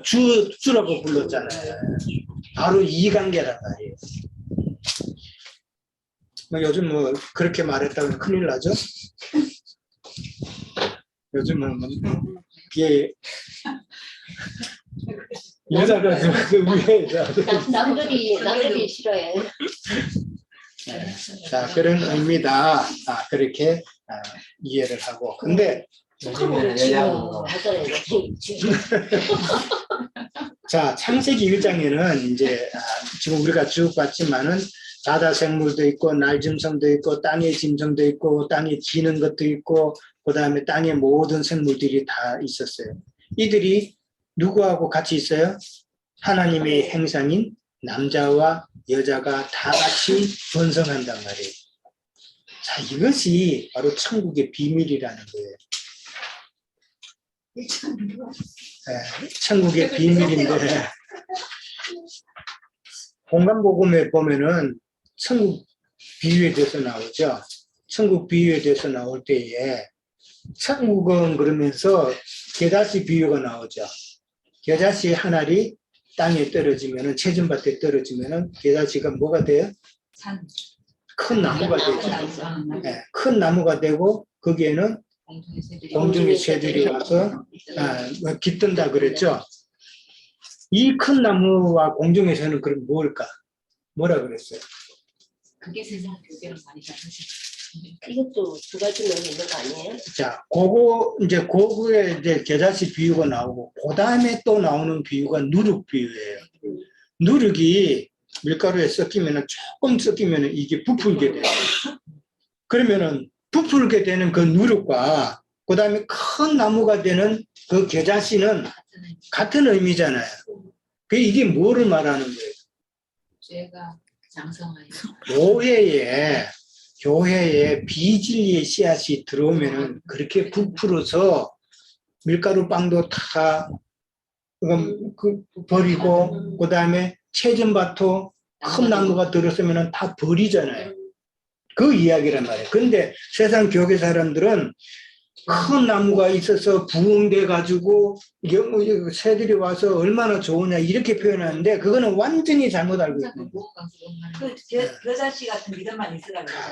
주라고 불렀잖아요. 바로 이 관계란 말이에요. 요즘 그렇게 말했다면 큰일 나죠? 요즘은 이게 여자가 그 위에 남들이 싫어해. 자, 그런 의미다. 그렇게 이해를 하고. 근데 요즘에는 여자하고 자, 창세기 1장에는 이제 지금 우리가 쭉 봤지만은 바다 생물도 있고 날짐승도 있고 땅의 짐승도 있고 땅에 기는 것도 있고 그 다음에 땅의 모든 생물들이 다 있었어요. 이들이 누구하고 같이 있어요? 하나님의 행상인 남자와 여자가 다 같이 번성한단 말이에요. 자, 이것이 바로 천국의 비밀이라는 거예요. 천국의 비밀인데 공간복음에 보면은 천국 비유에 대해서 나오죠. 천국 비유에 대해서 나올 때에 천국은 그러면서 겨자씨 비유가 나오죠. 겨자씨 한 알이 땅에 떨어지면은 체중밭에 떨어지면은 겨자씨가 뭐가 돼요? 큰 나무가 되죠. 큰 나무가 되고 거기에는 공중의 새들이 와서 깃든다 그랬죠. 이 큰 나무와 공중의 새는 그럼 뭘까? 뭐라 그랬어요? 그게 세상 교계랑 많이 다르지. 이것도 두 가지면 있는 거 아니에요? 자, 고구에 이제 겨자씨 비유가 나오고, 그 다음에 또 나오는 비유가 누룩 비유예요. 누룩이 밀가루에 조금 섞이면은 이게 부풀게 돼요. 그러면은 부풀게 되는 그 누룩과 그 다음에 큰 나무가 되는 그 겨자씨는 같은 의미잖아요. 그 이게 뭐를 말하는 거예요? 죄가 장성하여 교회에 비진리의 씨앗이 들어오면은 그렇게 부풀어서 밀가루 빵도 다 버리고, 그 다음에 채전밭도 큰 나무가 들었으면 다 버리잖아요. 그 이야기란 말이에요. 근데 세상 교회 사람들은 큰 나무가 있어서 부흥돼 가지고 새들이 와서 얼마나 좋으냐 이렇게 표현하는데 그거는 완전히 잘못 알고 있는 거예요. 그 겨자씨 같은 믿음만 있으라 그러죠.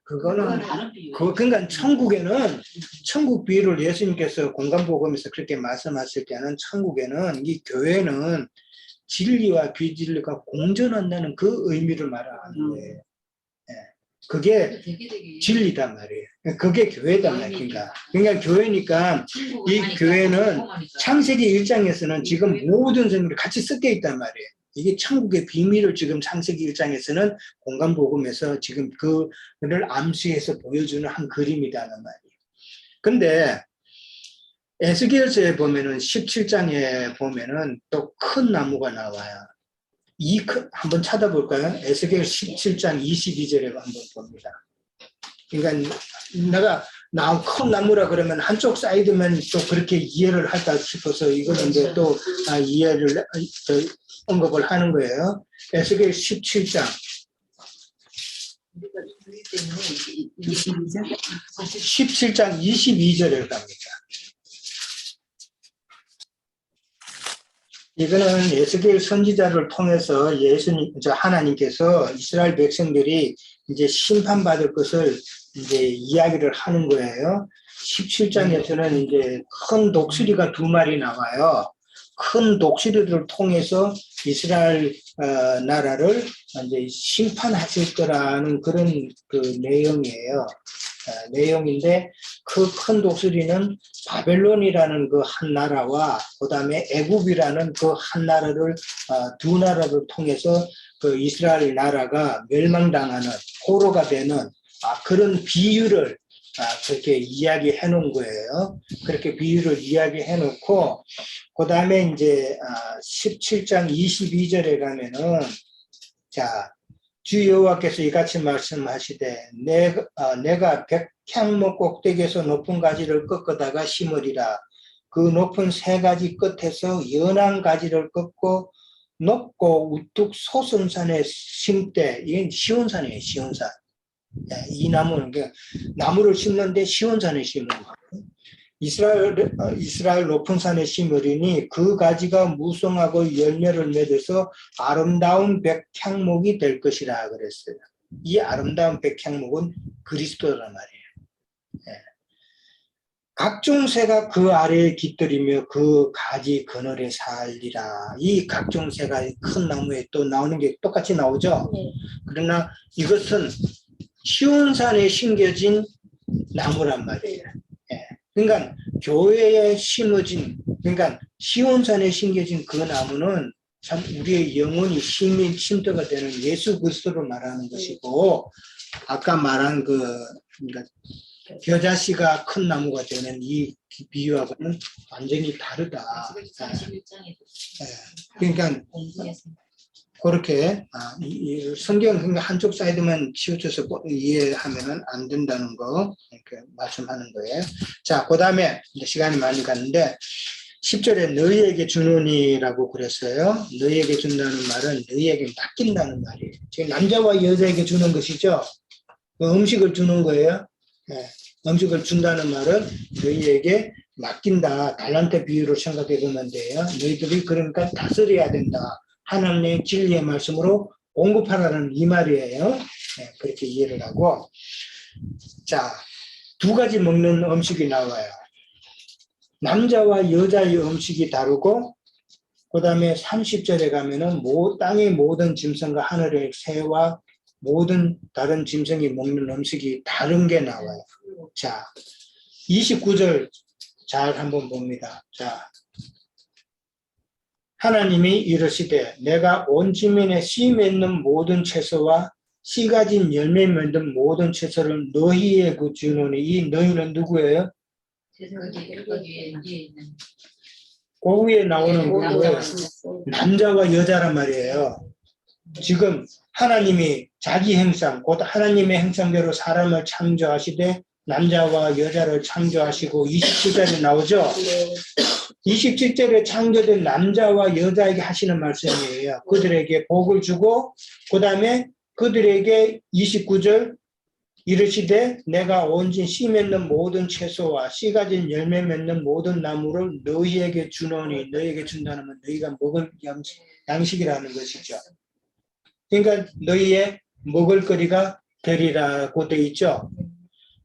그거는 다른 비유. 그러니까 천국에는 천국 비유를 예수님께서 공간복음에서 그렇게 말씀하실 때는 천국에는 이 교회는 진리와 비진리가 공존한다는 그 의미를 말하는 거예요. 그게 진리단 말이에요. 그게 교회단 말이니까. 그러니까 교회니까 이 교회는 창세기 1장에서는 지금 모든 생물이 같이 섞여 있단 말이에요. 이게 천국의 비밀을 지금 창세기 1장에서는 공간복음에서 지금 그를 암시해서 보여주는 한 그림이라는 말이에요. 근데 에스겔서에 보면은 17장에 보면은 또 큰 나무가 나와요. 한번 찾아볼까요? 에스겔 17장 22절에 한번 봅니다. 그러니까 내가 큰 나무라 그러면 한쪽 사이드만 또 그렇게 이해를 할까 싶어서 이거는 이제 또 이해를 언급을 하는 거예요. 에스겔 17장 17장 22절에 갑니다. 이거는 에스겔 선지자를 통해서 하나님께서 이스라엘 백성들이 이제 심판받을 것을 이제 이야기를 하는 거예요. 17장에서는 이제 큰 독수리가 2마리 나와요. 큰 독수리를 통해서 이스라엘 나라를 이제 심판하실 거라는 그런 그 내용이에요. 내용인데 그 큰 독수리는 바벨론이라는 그 한 나라와 그 다음에 애굽이라는 그 한 나라를 두 나라를 통해서 그 이스라엘 나라가 멸망당하는 포로가 되는 그런 비유를 그렇게 이야기해 놓은 거예요. 그렇게 비유를 이야기해 놓고 그 다음에 이제 17장 22절에 가면은 주 여호와께서 이같이 말씀하시되 내가 백향목 꼭대기에서 높은 가지를 꺾어다가 심으리라. 그 높은 3가지 끝에서 연한 가지를 꺾고 높고 우뚝 솟은 산에 심되, 이건 시온산이에요. 시온산. 이 나무는 나무를 심는데 시온산에 심는 거예요. 이스라엘 높은 산에 심으리니 그 가지가 무성하고 열매를 맺어서 아름다운 백향목이 될 것이라 그랬어요. 이 아름다운 백향목은 그리스도란 말이에요. 각종 새가 그 아래에 깃들이며 그 가지 그늘에 살리라. 이 각종 새가 큰 나무에 또 나오는 게 똑같이 나오죠. 네. 그러나 이것은 시온산에 심겨진 나무란 말이에요. 그러니까 교회에 심어진, 그러니까 시온산에 심겨진 그 나무는 참 우리의 영혼이 심터가 되는 예수 그리스도를 말하는 것이고, 아까 말한 그러니까 겨자씨가 큰 나무가 되는 이 비유하고는 완전히 다르다. 31장에 그러니까 그렇게 이 성경 그러니까 한쪽 사이드만 치우쳐서 이해하면은 안 된다는 거 이렇게 말씀하는 거예요. 자, 그다음에 이제 시간이 많이 갔는데 10절에 너희에게 주노니라고 그랬어요. 너희에게 준다는 말은 너희에게 맡긴다는 말이에요. 지금 남자와 여자에게 주는 것이죠. 음식을 주는 거예요. 음식을 준다는 말은 너희에게 맡긴다. 달란트 비유를 생각해 보면 돼요. 너희들이 그러니까 다스려야 된다. 하나님의 진리의 말씀으로 공급하라는 이 말이에요. 그렇게 이해를 하고, 자, 2가지 먹는 음식이 나와요. 남자와 여자의 음식이 다르고, 그 다음에 30절에 가면은 땅의 모든 짐승과 하늘의 새와 모든 다른 짐승이 먹는 음식이 다른 게 나와요. 자, 29절 잘 한번 봅니다. 자, 하나님이 이르시되 내가 온 지면에 씨 맺는 모든 채소와 씨 가진 열매 맺는 모든 채소를 너희에게 주노니. 이 너희는 누구예요? 거기 위에 있는 그 위에 나오는 네, 거는 남자와 남자와 여자란 말이에요. 지금 하나님이 자기 형상, 곧 하나님의 형상대로 사람을 창조하시되 남자와 여자를 창조하시고 27절에 나오죠. 네. 27절에 창조된 남자와 여자에게 하시는 말씀이에요. 그들에게 복을 주고 그 다음에 그들에게 29절 이르시되 내가 온진 씨 맺는 모든 채소와 씨 가진 열매 맺는 모든 나무를 너희에게 주노니 너희에게 준다는 건 너희가 먹을 양식이라는 것이죠. 그러니까 너희의 먹을거리가 되리라고 되어 있죠.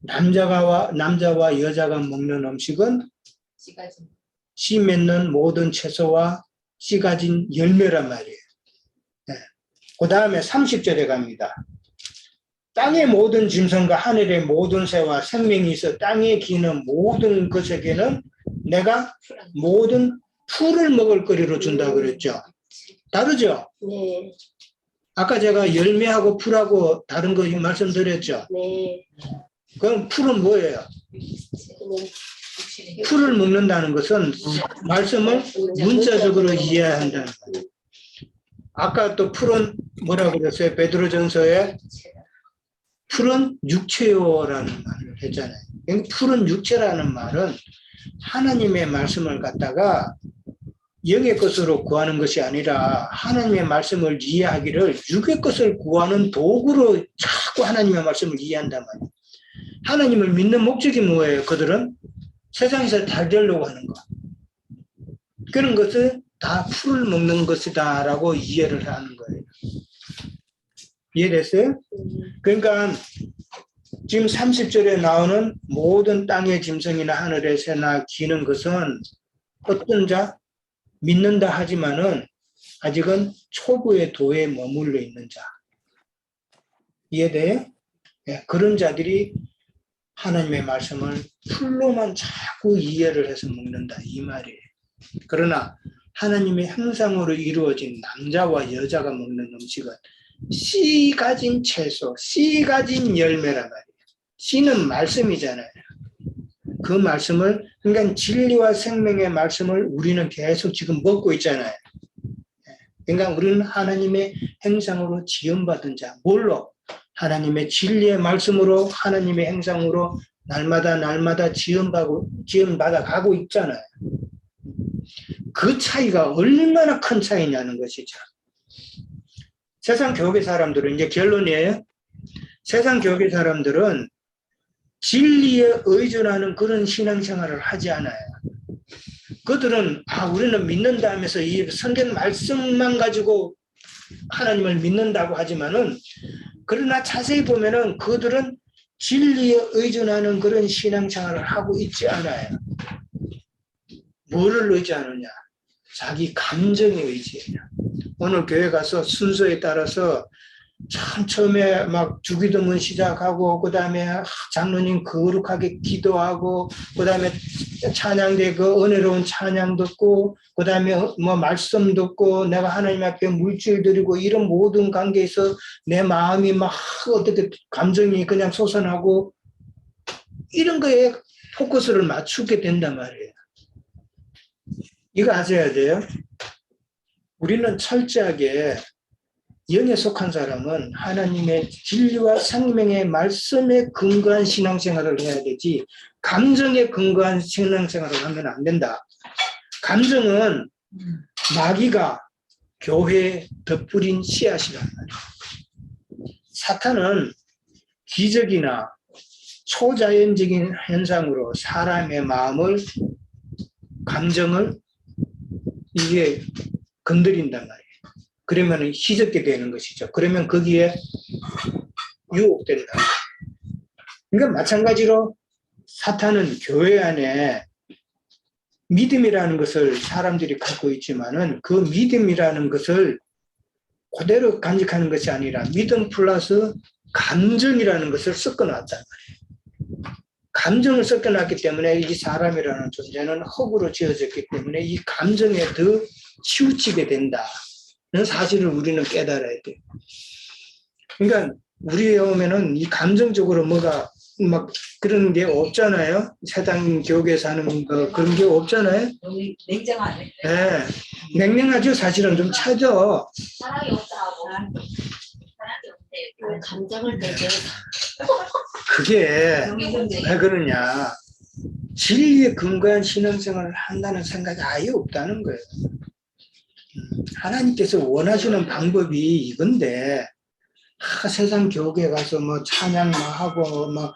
남자와 여자가 먹는 음식은 씨가지. 씨 맺는 모든 채소와 씨 가진 열매란 말이에요. 네. 그 다음에 30절에 갑니다. 땅의 모든 짐승과 하늘의 모든 새와 생명이 있어 땅에 기는 모든 것에게는 내가 모든 풀을 먹을 거리로 준다고 그랬죠. 다르죠? 네. 아까 제가 열매하고 풀하고 다른 거 말씀드렸죠. 네. 그럼 풀은 뭐예요? 그는 풀을 먹는다는 것은 말씀을 문자적으로 이해해야 한다는 거예요. 아까 또 풀은 뭐라고 그랬어요? 베드로전서에 풀은 육체요라는 말을 했잖아요. 풀은 육체라는 말은 하나님의 말씀을 갖다가 영의 것으로 구하는 것이 아니라 하나님의 말씀을 이해하기를 육의 것을 구하는 도구로 자꾸 하나님의 말씀을 이해한단 말이에요. 하나님을 믿는 목적이 뭐예요? 그들은 세상에서 잘 되려고 하는 것. 그런 것을 다 풀을 먹는 것이다 라고 이해를 하는 거예요. 이해됐어요? 그러니까 지금 30절에 나오는 모든 땅의 짐승이나 하늘의 새나 기는 것은 어떤 자? 믿는다 하지만은 아직은 초보의 도에 머물러 있는 자. 이해돼요? 네, 그런 자들이 하나님의 말씀을 풀로만 자꾸 이해를 해서 먹는다 이 말이에요. 그러나 하나님의 형상으로 이루어진 남자와 여자가 먹는 음식은 씨 가진 채소, 씨 가진 열매란 말이에요. 씨는 말씀이잖아요. 그 말씀을, 그러니까 진리와 생명의 말씀을 우리는 계속 지금 먹고 있잖아요. 그러니까 우리는 하나님의 형상으로 지음받은 자, 뭘로? 하나님의 진리의 말씀으로 하나님의 형상으로 날마다 지음받아 가고 있잖아요. 그 차이가 얼마나 큰 차이냐는 것이죠. 세상 교회 사람들은 이제 결론이에요. 세상 교회 사람들은 진리에 의존하는 그런 신앙생활을 하지 않아요. 그들은 우리는 믿는다 하면서 이 성경 말씀만 가지고 하나님을 믿는다고 하지만은 그러나 자세히 보면은 그들은 진리에 의존하는 그런 신앙생활을 하고 있지 않아요. 뭐를 의지하느냐? 자기 감정에 의지해요. 오늘 교회 가서 순서에 따라서 참 처음에 막 주기도문 시작하고 그 다음에 장로님 거룩하게 기도하고 그 다음에 찬양대 그 은혜로운 찬양 듣고 그 다음에 뭐 말씀 듣고 내가 하나님 앞에 물질 드리고 이런 모든 관계에서 내 마음이 막 어떻게 감정이 그냥 솟아나고 이런 거에 포커스를 맞추게 된단 말이에요. 이거 아셔야 돼요. 우리는 철저하게 영에 속한 사람은 하나님의 진리와 생명의 말씀에 근거한 신앙생활을 해야 되지 감정에 근거한 신앙생활을 하면 안 된다. 감정은 마귀가 교회에 덧뿌린 씨앗이란 말이에요. 사탄은 기적이나 초자연적인 현상으로 사람의 마음을 감정을 이게 건드린단 말이에요. 그러면 희적게 되는 것이죠. 그러면 거기에 유혹된다. 그러니까 마찬가지로 사탄은 교회 안에 믿음이라는 것을 사람들이 갖고 있지만은 그 믿음이라는 것을 그대로 간직하는 것이 아니라 믿음 플러스 감정이라는 것을 섞어놨단 말이에요. 감정을 섞어놨기 때문에 이 사람이라는 존재는 흙으로 지어졌기 때문에 이 감정에 더 치우치게 된다. 는 사실을 우리는 깨달아야 돼요. 그러니까 우리에 오면은 이 감정적으로 뭐가 막 그런 게 없잖아요. 세상 교육에서 하는 거 그런 게 없잖아요. 너무 냉정하네. 예. 냉랭하죠. 사실은 좀 차죠. 사랑이 없다고. 사랑이 그 감정을 되게 그게 정의선대. 왜 그러냐. 진리에 근거한 신앙생활을 한다는 생각이 아예 없다는 거예요. 하나님께서 원하시는 방법이 이건데 세상 교육에 가서 뭐 찬양만 하고 뭐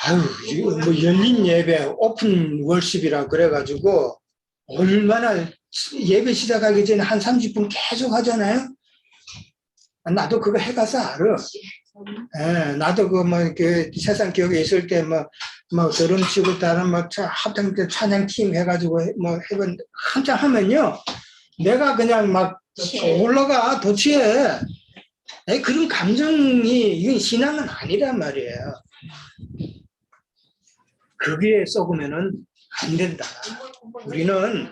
아유 이거 뭐 열린 예배 오픈 월십이라 그래가지고 얼마나 예배 시작하기 전에 한 30분 계속 하잖아요. 나도 그거 해가서 알아. 예, 나도 그 뭐 그 세상 교육에 있을 때 뭐 드럼 치고 다른 뭐 합창 때 찬양 팀 해가지고 뭐 해본 한참 하면요. 내가 그냥 막 올라가 도취해. 그런 감정이 이건 신앙은 아니란 말이에요. 거기에 썩으면은 안 된다. 우리는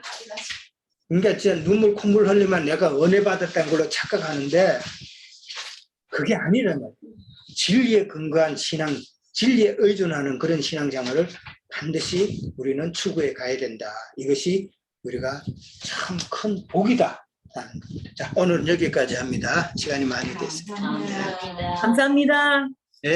그러니까 진짜 눈물 콧물 흘리면 내가 은혜 받았다는 걸로 착각하는데 그게 아니란 말이에요. 진리에 근거한 신앙, 진리에 의존하는 그런 신앙생활을 반드시 우리는 추구해 가야 된다. 이것이 우리가 참 큰 복이다. 자, 오늘은 여기까지 합니다. 시간이 많이 됐습니다. 감사합니다. 감사합니다.